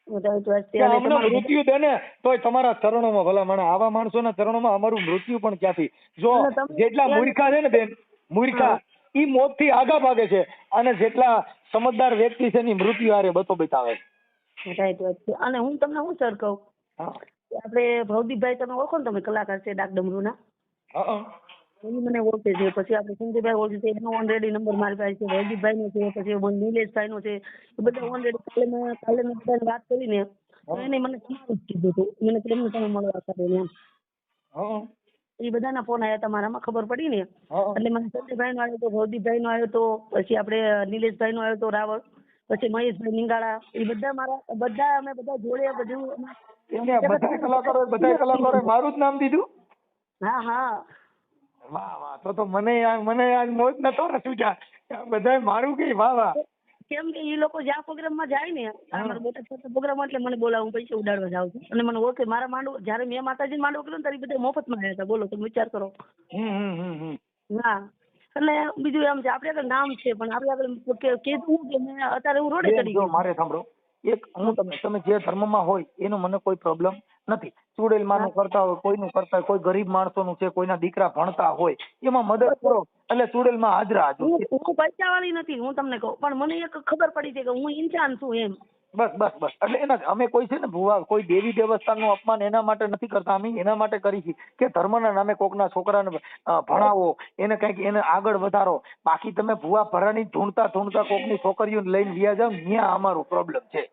અમને મૃત્યુ દે ને તોય તમારા ચરણોમાં ભલા મને. આવા માણસોના ચરણોમાં અમારું મૃત્યુ પણ ક્યાંથી. જો જેટલા મૂર્ખા છે ને બેન, મૂર્ખા ઈ મોત થી આગા ભાગે છે અને જેટલા સમજદાર વ્યક્તિ છે એની મૃત્યુ હારે બતો બતાવે. રાઈટ. અને હું તમને શું સર કહું, આપણે ભવદીપભાઈ તમે ઓળખો ને, તમે કલાકાર છે ડાક ડમરૂના, હા એ મને ઓળખે છે. પછી આપણે સંજયભાઈ ઓળખે છે, એનો ઓલરેડી નંબર મારી પાસે છે. ભવદીપભાઈ નો છે, પછી નિલેશભાઈ નો છે. એ બધા ઓલરેડી કાલે મેં બધાને વાત કરીને તો એને મને તમારું જ કીધું હતું. મને કેમને તમે મળવા કરે એમ. હા એ બધાના ફોન આવ્યા હતા મારામાં, ખબર પડી ને. હા એટલે મને સંજયભાઈ નો આવ્યો તો, ભવદીપભાઈ નો આવ્યો તો, પછી આપણે નિલેશભાઈ નો આવ્યો તો રાવળ, પછી મહેશભાઈ નિંગાળા, એ બધા અમે બધા જોડે બધું. એને બધા કલાકારોએ મારું જ નામ દીધું. હા હા વાહ વાહ, તો મને આજ મોજ નતો રસુજા બધાય મારું કે વાહ વાહ. કેમ કે એ લોકો જ્યાં પ્રોગ્રામમાં જાય ને, અમારા બોટાદ ખાતે પ્રોગ્રામ એટલે મને બોલાવું, પૈસા ઉડાડવા જાઉં છું. અને મને ઓળખે, મારા માંડવો જયારે મેં માતાજી માંડવો કર્યો ને ત્યારે બધા મફતમાં આવ્યા હતા. બોલો, તમે વિચાર કરો. હા, એટલે બીજું એમ છે, આપણે આગળ નામ છે, પણ આપણે આગળ કીધું કે મેં અત્યારે હું રોડે ચડી ગઈ. મારે સાંભળો, એક હું તમે જે ધર્મમાં હોય એનો મને કોઈ પ્રોબ્લેમ નથી. ચુડેલમાનું કરતા હોય, કોઈનું કરતા હોય, કોઈ ગરીબ માણસોનું છે, કોઈના દીકરા ભણતા હોય, એમાં મદદ કરો એટલે ચુડેલમાં હાજરા હાજર. હું પૈસા વાળી નથી, હું તમને કહું, પણ મને એક ખબર પડી છે કે હું ઇન્સાન છું એમ. બસ એટલે એના અમે કોઈ છે ને ભુવા, કોઈ દેવી દેવસ્થાનનું અપમાન એના માટે નથી કરતા. અમે એના માટે કરી છે કે ધર્મના નામે કોકના છોકરાને ભણાવો, એને કઈક એને આગળ વધારો. બાકી તમે ભુવા ભરાની ઢૂંઢતા કોકની છોકરીઓને લઈને વ્યા જાવ, ત્યાં અમારો પ્રોબ્લેમ છે.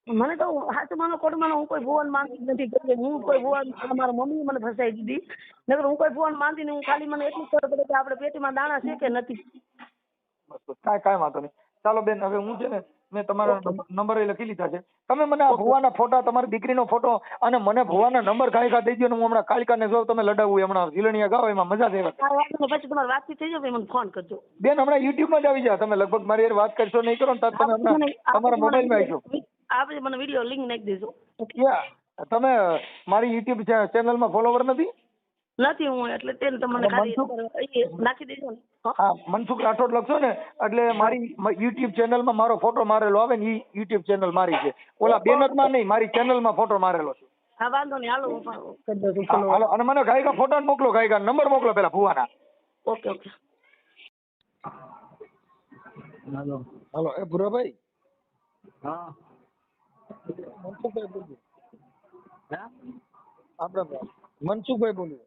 મને તો હાચું માનો ખોટું માનો, હું કોઈ ભુવન માનતી જ નથી. કે હું કોઈ ભુવન, મારા મમ્મી મને ફસાઈ દીધી. નકર હું કોઈ ભુવન માનતી નહીં. હું ખાલી મને એટલું ખબર પડે કે આપણે પેટીમાં દાણા છે કે નથી. બસ કાંઈ વાંધો નહીં. ચાલો બેન, હવે હું છે ને મેં તમારા નંબર લખી લીધા છે. તમે મને આ ભુવાના ફોટા, તમારી દીકરીનો ફોટો અને મને ભુવાના નંબર કાયકા દઈ દો ને. હું હમણાં કાલિકાને જો તમે લડાવું હમણાં ઝીલણીયા ગાવ, એમાં મજા છે. પછી તમારી વાતચીત થઈ જાય, મને ફોન કરજો બેન. હમણાં યુટ્યુબ માં જ આવી જાવ તમે. લગભગ મારી યાર વાત કરશો નહીં કરો ને તમે હમણાં તમારા મોબાઈલ માં આવજો. આપણે મને વિડીયો લિંક નાખી દેજો. તમે મારી યુટ્યુબ ચેનલમાં ફોલોવર નથી? નથી હું, એટલે તેને તમને નાખી દેજો ને. હા, મનસુખ રાઠોડ લખશો ને એટલે મારી યુટ્યુબ ચેનલમાં મારો ફોટો મારેલો આવે ને, એ યુટ્યુબ ચેનલ મારી છે. ઓલા બેનરમાં નહીં, મારી ચેનલમાં ફોટો મારેલો છે. હા, વાંધો નહીં, હાલો હું કરી દઉં છું. હાલો, અને મને ગાયકા ફોટા મોકલો, ગાયકા નંબર મોકલો પેલા ભુવાના. Okay okay. હાલો એ ભુરાભાઈ. હા, મનસુખભાઈ બોલું. આપણે મનસુખભાઈ બોલું.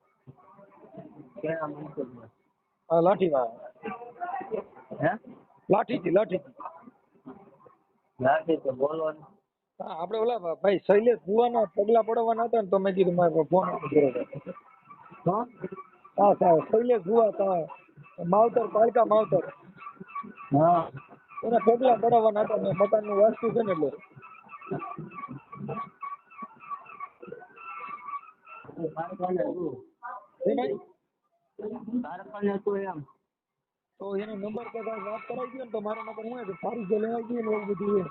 હા, લાઠી તો બોલો. હા, આપણે ઓલા ભાઈ શૈલેષ ભુવાના પગલા પડવાના હતા ને, તો મેં કીધું મારે ફોન કર્યો. હા સાહેબ, શૈલેષ ભુવા માવતર, કાળકા માવતર. હા, એના પગલા પડાવવાના હતા. મેં મકાનનું વાસ્તુ છે ને એટલે. તો એનો નંબર કદાચ વાત કરાવી દો ને, તો મારા નંબર હું સારી જે લેવાઈ ગઈ ને એવું બધું.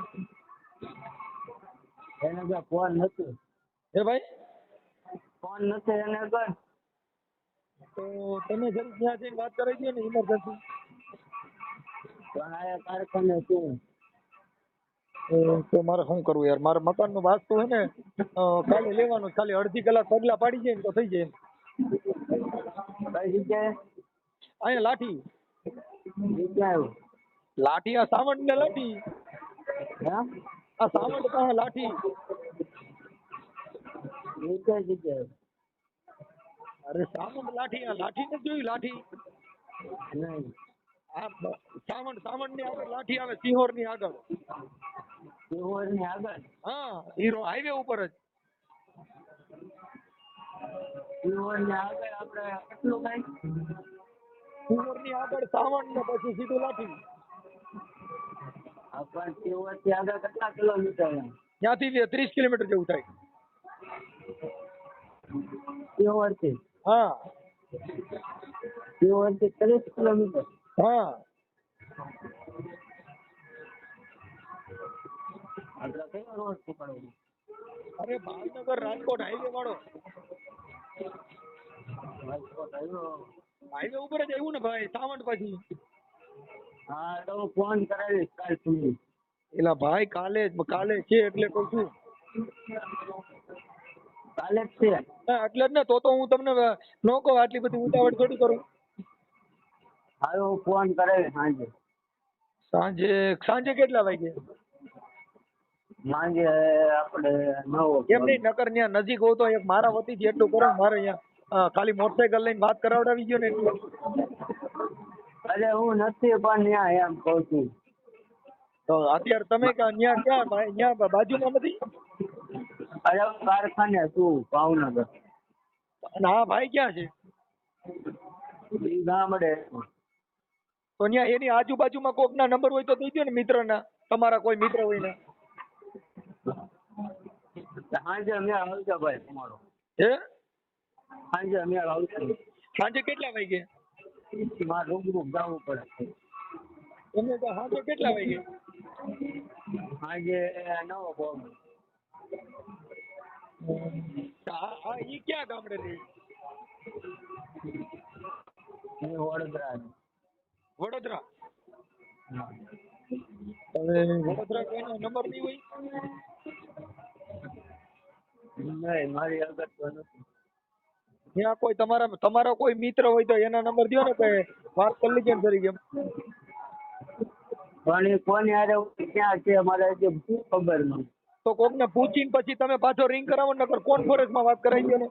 એને જ્યાં ફોન નથી. હે ભાઈ, ફોન નથી એને આગળ. તો તમે જરી ત્યાં જઈને વાત કરાવી દો ને, ઇમરજન્સી. તો મારે શું કરવું યાર? મારે મકાન નું વાસ્તુ છે ને, કાલે લેવાનું. ખાલી અડધી કલાક પગલા પાડી જાય ને તો થઈ જાય. કઈ જગ્યાએ? અહીંયા લાઠી. લાઠી આ સાવંત ને લાઠી. આ સાવંત પાસે લાઠી. કઈ જગ્યાએ? અરે સાવંત લાઠી, આ લાઠી ને જોયું? લાઠી સાવંત ની આગળ લાઠી આવે, સિહોર ની આગળ. સિહોર ની આગળ? હા, હીરો હાઈવે ઉપર જ. સિહોર ની આગળ આપણે કેટલું થાય? સિહોર ની આગળ સાવંત ને પછી સીધું લાઠી. પણ સિહોર થી આગળ કેટલા કિલોમીટર? ત્યાંથી 30 કિલોમીટર જેવું થાય. સિહોર થી? હા, સિહોર થી 30 કિલોમીટર. હા. અરે ભાવનગર રાજકોટ હાઈવે વાળો. હાઈવે ઉપર જ આવ્યું ને ભાઈ, સાવંત પછી. હા, તો હું ફોન કરાવીશ કાલ સુધી. એલા ભાઈ, કાલે છે એટલે કહું છું. કાલે જ છે? હા, એટલે જ ને. તો હું તમને ન કહું, આટલી બધી ઉતાવળ થોડી કરું. હા, હું ફોન કરાવીશ સાંજે. સાંજે કેટલા વાગે? માંગે આપણે 9 એમ નહીં, નકર ત્યાં નજીક હોવ તો એક મારા વતીથી એટલું કરો ને, મારે અહીંયા ખાલી મોટરસાયકલ લઈને વાત કરાવડાવી ગયો ને એટલું. અરે હું નથી પણ ત્યાં એમ કહું છું. તો અત્યારે તમે ત્યાં ક્યાં ત્યાં બાજુમાં નથી? અરે હું કારખાને છું ભાવનગર. અને હા ભાઈ ક્યાં છે? ઈ ગામડે. તો ત્યાં એની આજુબાજુમાં કોકના નંબર હોય તો દઈ દો ને, મિત્રના, તમારા કોઈ મિત્ર હોય ને. સાંજે મેળ આવશે ભાઈ તમારો. હે? સાંજે મેળ આવશે. સાંજે કેટલા વાગે? મારે રૂબરૂ જવું પડે. તમે તો સાંજે કેટલા વાગે? સાંજે 9 વાગે. હા, ઈ ક્યાં ગામડે રહે? હું વડોદરા. વડોદરા. હવે વડોદરા કોઈનો નંબર નહીં હોય? નહીં, મારી આગળ તો નથી. ત્યાં કોઈ તમારા કોઈ મિત્ર હોય તો એના નંબર દો ને, કે વાત કરી લીધી ને જરી કેમ. પણ એ કોની હારે ક્યાં છે અમારે હજી શું ખબર નહીં. તો કોકને પૂછીને પછી તમે પાછો રિંગ કરાવો, નકર કોન્ફરન્સમાં વાત કરાવી દો ને.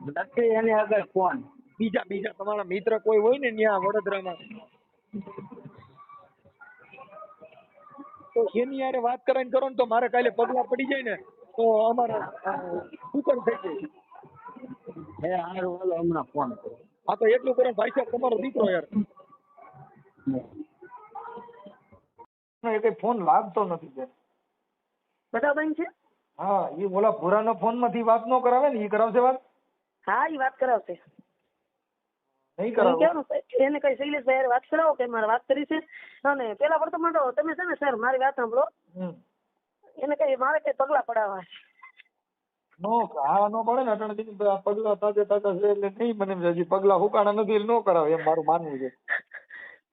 નથી એની આગળ ફોન. બીજા તમારા મિત્ર કોઈ હોય ને ત્યાં વડોદરામાં, તો એની યારે વાત કરાવીને કરો ને, તો મારે કાલે પગલા પડી જાય ને તો અમારે દુકાન થઈ જાય. હે હારું હાલો હમણાં ફોન કરો. હા તો એટલું કરો ભાઈ સાહેબ, તમારો દીકરો યાર એ કઈ ફોન લાગતો નથી બેન. બધા બંધ છે? હા, એ ઓલા ભૂરાનો ફોન માંથી વાત ન કરાવે ને, એ કરાવશે વાત? હા, એ વાત કરાવશે. નહીં કરાવે. એને કઈ શૈલેષભાઈ હારે વાત કરાવો કે મારે વાત કરી છે. અને પેલા પ્રથમ તો તમે છે ને સર મારી વાત સાંભળો. એને કઈ મારે કઈ પગલા પડાવવા છે. નો હા નો પડે ને, અટાણે પગલા તાજા છે એટલે નહીં. મને હજી પગલા હુકાણા નથી એટલે નો કરાવે એમ મારું માનવું છે.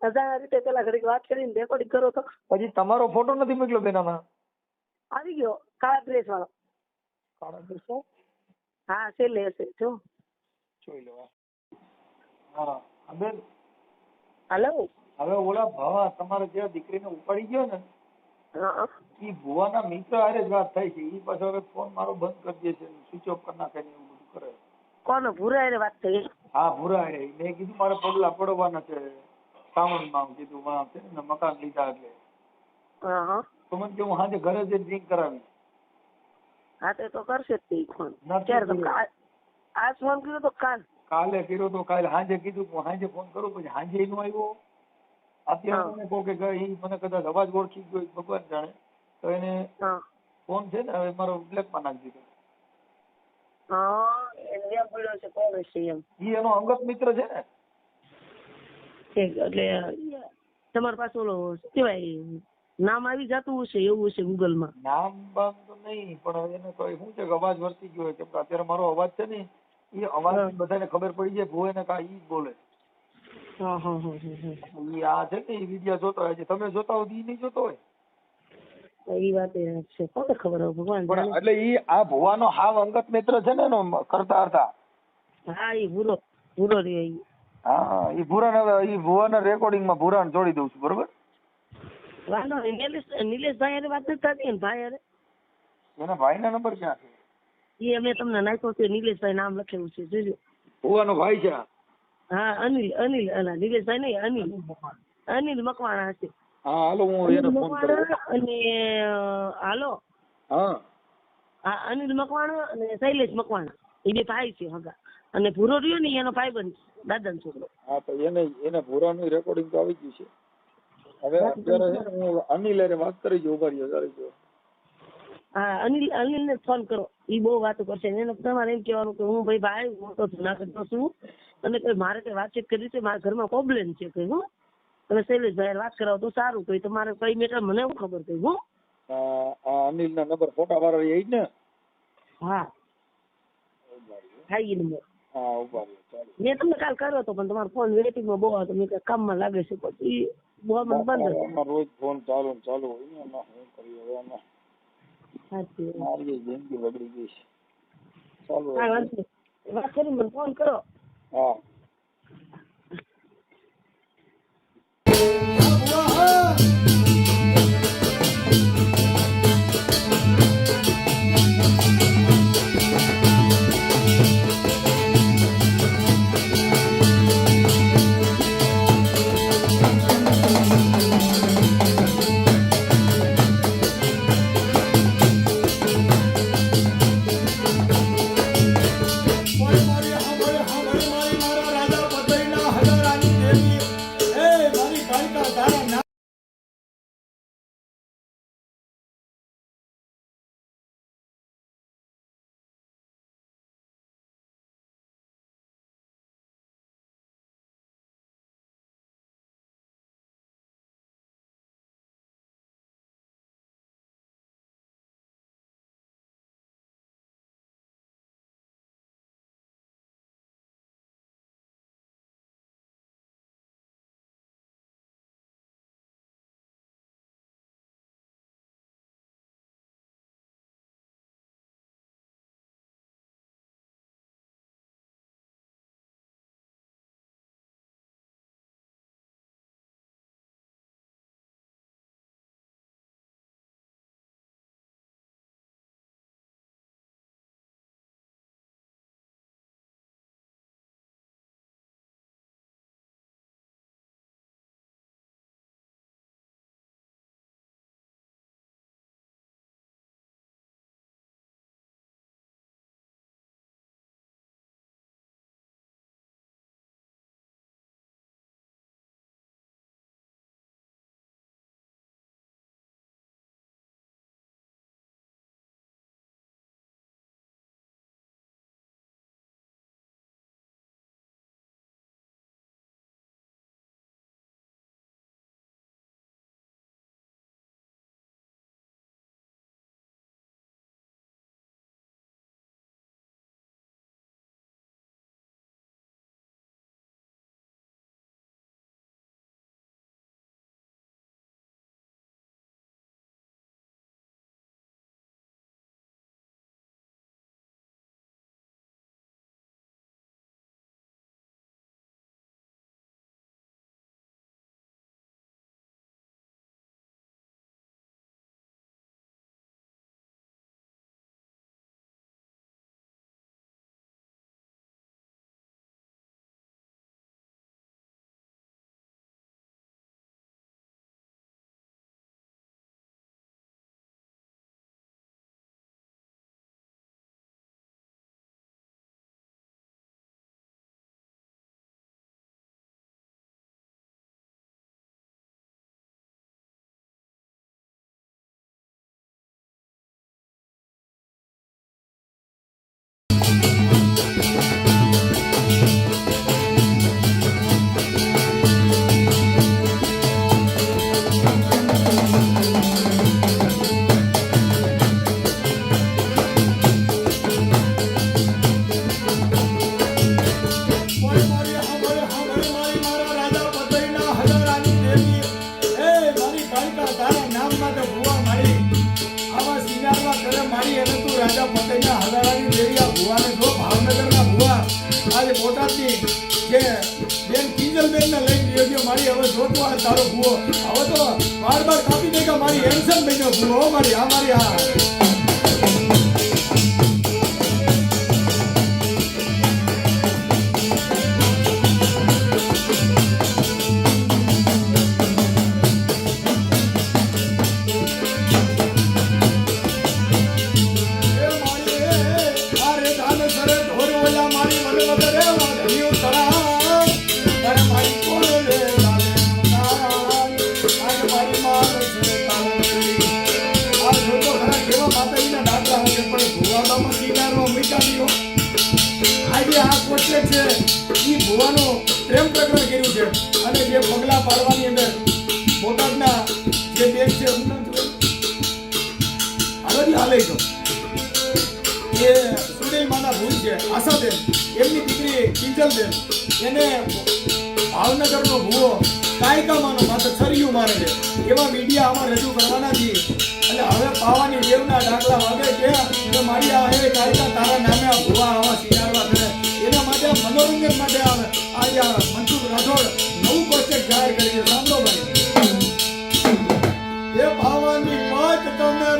અજાણ્યા રીતે પેલા ઘડીક વાત કરીને રેકોર્ડિંગ કરો તો. પછી તમારો ફોટો નથી મોકલ્યો બેન આમાં? આવી ગયો કાળા ડ્રેસ વાળો. કાળા ડ્રેસ? હા, છેલ્લે હશે જો. જોઈ લેવા. હા બેન, હાલો. હવે ઓલા ભાવા તમારે જે દીકરીને ઉપાડી ગયો ને, હા, એ ભુવાના મિત્ર હારે જ વાત થાય છે. એ પાછો હવે ફોન મારો બંધ કરી દે છે, સ્વિચ ઓફ કરી નાખે ને એવું બધું કરે. કોનો? ભૂરા હારે વાત થઈ? હા, ભૂરા હારે. મેં કીધું મારે પગલા પડવાના છે સાવણમાં. કીધું વાં છે ને મકાન લીધા એટલે. હા, તો મને કે હું સાંજે ઘરે જઈને ડ્રિંક કરાવી. હા તો કરશે જ તે ફોન. નથી ક્યારે તમે કર્યો. આજ ફોન કર્યો તો કાલે કર્યો તો, કાલે સાંજે કીધું હું સાંજે ફોન કરું, પછી સાંજે નો આવ્યો. અત્યારે મને કહો કે ઈ મને કદાચ અવાજ ઓળખી ગયો, ભગવાન જાણે. તો એને ફોન છે ને હવે મારો બ્લેકમાં નાખી દીધો. ઈ એનો અંગત મિત્ર છે ને. એટલે તમારી પાસે ઓલો શું કહેવાય નામ આવી જતું હશે એવું હશે ગૂગલ માં? નામ બામ તો નહીં, પણ એને કોઈ શું છે કે અવાજ વર્તી ગયો. કેમ કે અત્યારે મારો અવાજ છે ને, એ અવાજ બધાને ખબર પડી જાય ભૂવે ને કા ઈ જ બોલે. ઈ આ છે ને એ વિડિયો જોતો હોય છે. તમે જોતા હોય ઈ નહીં જોતો હોય. એ વાત છે, કોને ખબર હોય ભગવાન જાણે. એટલે ઈ આ ભુવાનો હાવ અંગત મિત્ર છે ને એનો કરતા હતા. હા, એ ભૂરો રે. હા, ઈ ભુવાના રેકોર્ડિંગ માં ભુરાને જોડી દઉં છું, બરોબર? વાંધો નહીં. નિલેશભાઈ હારે વાત નથી થતી ને ભાઈ હારે? એના ભાઈના નંબર ક્યાં છે? એ મેં તમને નાખ્યો છે, નિલેશભાઈ નામ લખેલું છે, જોજો. ભુવાનો ભાઈ છે. હા, અનિલ નિલેશભાઈ નહીં, અનિલ મકવાણા હશે. હા, હાલો હું એને ફોન કરું. અને હાલો. હા, અનિલ મકવાણા અને શૈલેષ મકવાણા એ બે ભાઈ છે હગા. અને ભૂરો રહ્યો ને એનો ભાઈબંધ દાદાનો છોકરો. હા, તો એને ભુરાનું રેકોર્ડિંગ તો આવી ગયું છે. હવે અત્યારે છે ને હું અનિલ હારે વાત કરી જો, ઉભા રહ્યો જરા જો. હા, અનિલ ને ફોન કરો. એ બહુ વાતો કરશે. એને તમારે એમ કહેવાનું કે હું ભાઈ મોટો જુનાગઢનો છું અને કઈ મારે કઈ વાતચીત કરી છે, મારા ઘરમાં પ્રોબ્લેમ છે કઈ. હું તમે શૈલેષભાઈ વાત કરાવો તો સારું. કઈ તમારે કઈ મેટર મને એવું ખબર કઈ. હું અનિલ ના નંબર ફોટા વાળો એ જ ને? હા, ખાઈ નંબર. હા, ઉભા રહ્યો ચાલો. મેં તમને કાલ કર્યો હતો પણ તમારો ફોન વેટિંગમાં બહુ હતો. મેં કામમાં લાગે છે પછી બહુ બંધ હતો. રોજ ફોન ચાલુ હોય ને, એમાં શું કરીએ હવે? એમાં મારી જિંદગી બગડી ગઈ છે. ચાલો વાત કરી મને ફોન કરો. હા. સિનારમાં કરે મારી એને તું રાજા પટેલના હજારાની દેવી આ ભુવાને જો ભાવનગરના ભુવા આજે બોટાદની જે બેન કિંજલબેનને લઈને યોગ્ય મારી હવે જોતો આ તારો ભુવો હવે તો બાર કાપી દે કે મારી હેન્ડસમ બન્યો ભુવો મારી આ મારી આ પ્રેમ પ્રકરણ કર્યું છે અને જે પગલા પાડવાની અંદર બોટાદના જે બેન છે હાલે તો એ સુડેલમાના ભૂલ છે આશાબેન એમની દીકરી કિંજલબેન એને ભાવનગરનો ભૂવો કાયકામાંનો માત્ર છરિયું મારે છે એવા મીડિયા આમાં રજૂ કરવાના છીએ એટલે હવે પાવાની દેવના દાખલા વાગે કે મારી આ હે કાયકા તારા નામે આ ભૂવા આવા સિનારવા કરે એના માટે મનોરંજન માટે આવે આજે મનસુખ રાઠોડ નવું કોન્સેપ્ટ જાહેર કરી છે સાંભળો ભાઈ એ પાવાની વાત તમે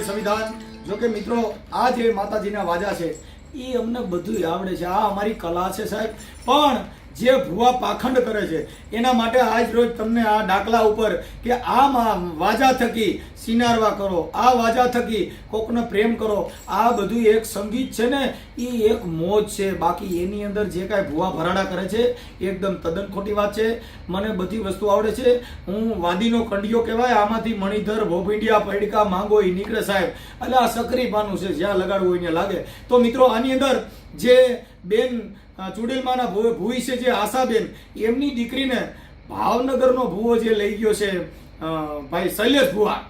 સંવિધાન જો કે મિત્રો આ જે માતાજીના વાજા છે એ અમને બધું આવડે છે આ અમારી કલા છે સાહેબ પણ જે ભુવા પાખંડ કરે છે એના માટે આજ રોજ તમને આ દાખલા ઉપર કે આ વાજા થકી સિનારવા કરો આ વાજા થકી કોકને પ્રેમ કરો આ બધું એક સંગીત છે ને એ એક મોજ છે બાકી એની અંદર જે કાંઈ ભુવા ભરાડા કરે છે એકદમ તદ્દન ખોટી વાત છે મને બધી વસ્તુ આવડે છે હું વાદીનો કંડિયો કહેવાય આમાંથી મણિધર ભોભીંડિયા પૈડકા માંગો એ નીકળે સાહેબ એટલે આ સક્રી પાનું છે જ્યાં લગાડવું એને લાગે તો મિત્રો આની અંદર જે બેન ચુડેલમાના ભૂઈ છે જે આશાબેન એમની દીકરીને ભાવનગરનો ભૂવો જે લઈ ગયો છે ભાઈ શૈલેષ ભુવા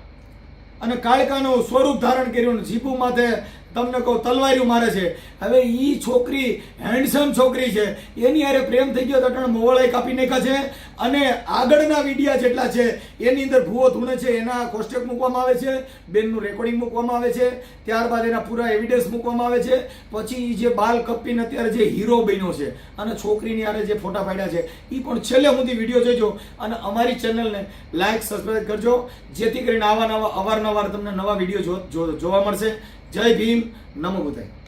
અને કાળકાનું સ્વરૂપ ધારણ કર્યું જીભુ માથે તમને કહું તલવારીઓ મારે છે હવે એ છોકરી હેન્ડસમ છોકરી છે એની હારે પ્રેમ થઈ ગયો તો મોવળાઈ કાપી નાખ્યા છે અને આગળના વિડીયા જેટલા છે એની અંદર ભૂવો ધૂણે છે એના કોષ્ટક મૂકવામાં આવે છે બેનનું રેકોર્ડિંગ મૂકવામાં આવે છે ત્યારબાદ એના પૂરા એવિડન્સ મૂકવામાં આવે છે પછી જે બાલ કપ્પીને અત્યારે જે હીરો બન્યો છે અને છોકરીની હારે જે ફોટા પાડ્યા છે એ પણ છેલ્લે સુધી વિડીયો જોજો અને અમારી ચેનલને લાઈક સબસ્ક્રાઈબ કરજો જેથી કરીને આવા નવા અવારનવાર તમને નવા વિડીયો જોવા મળશે જય ભીમ નમો બુદ્ધાય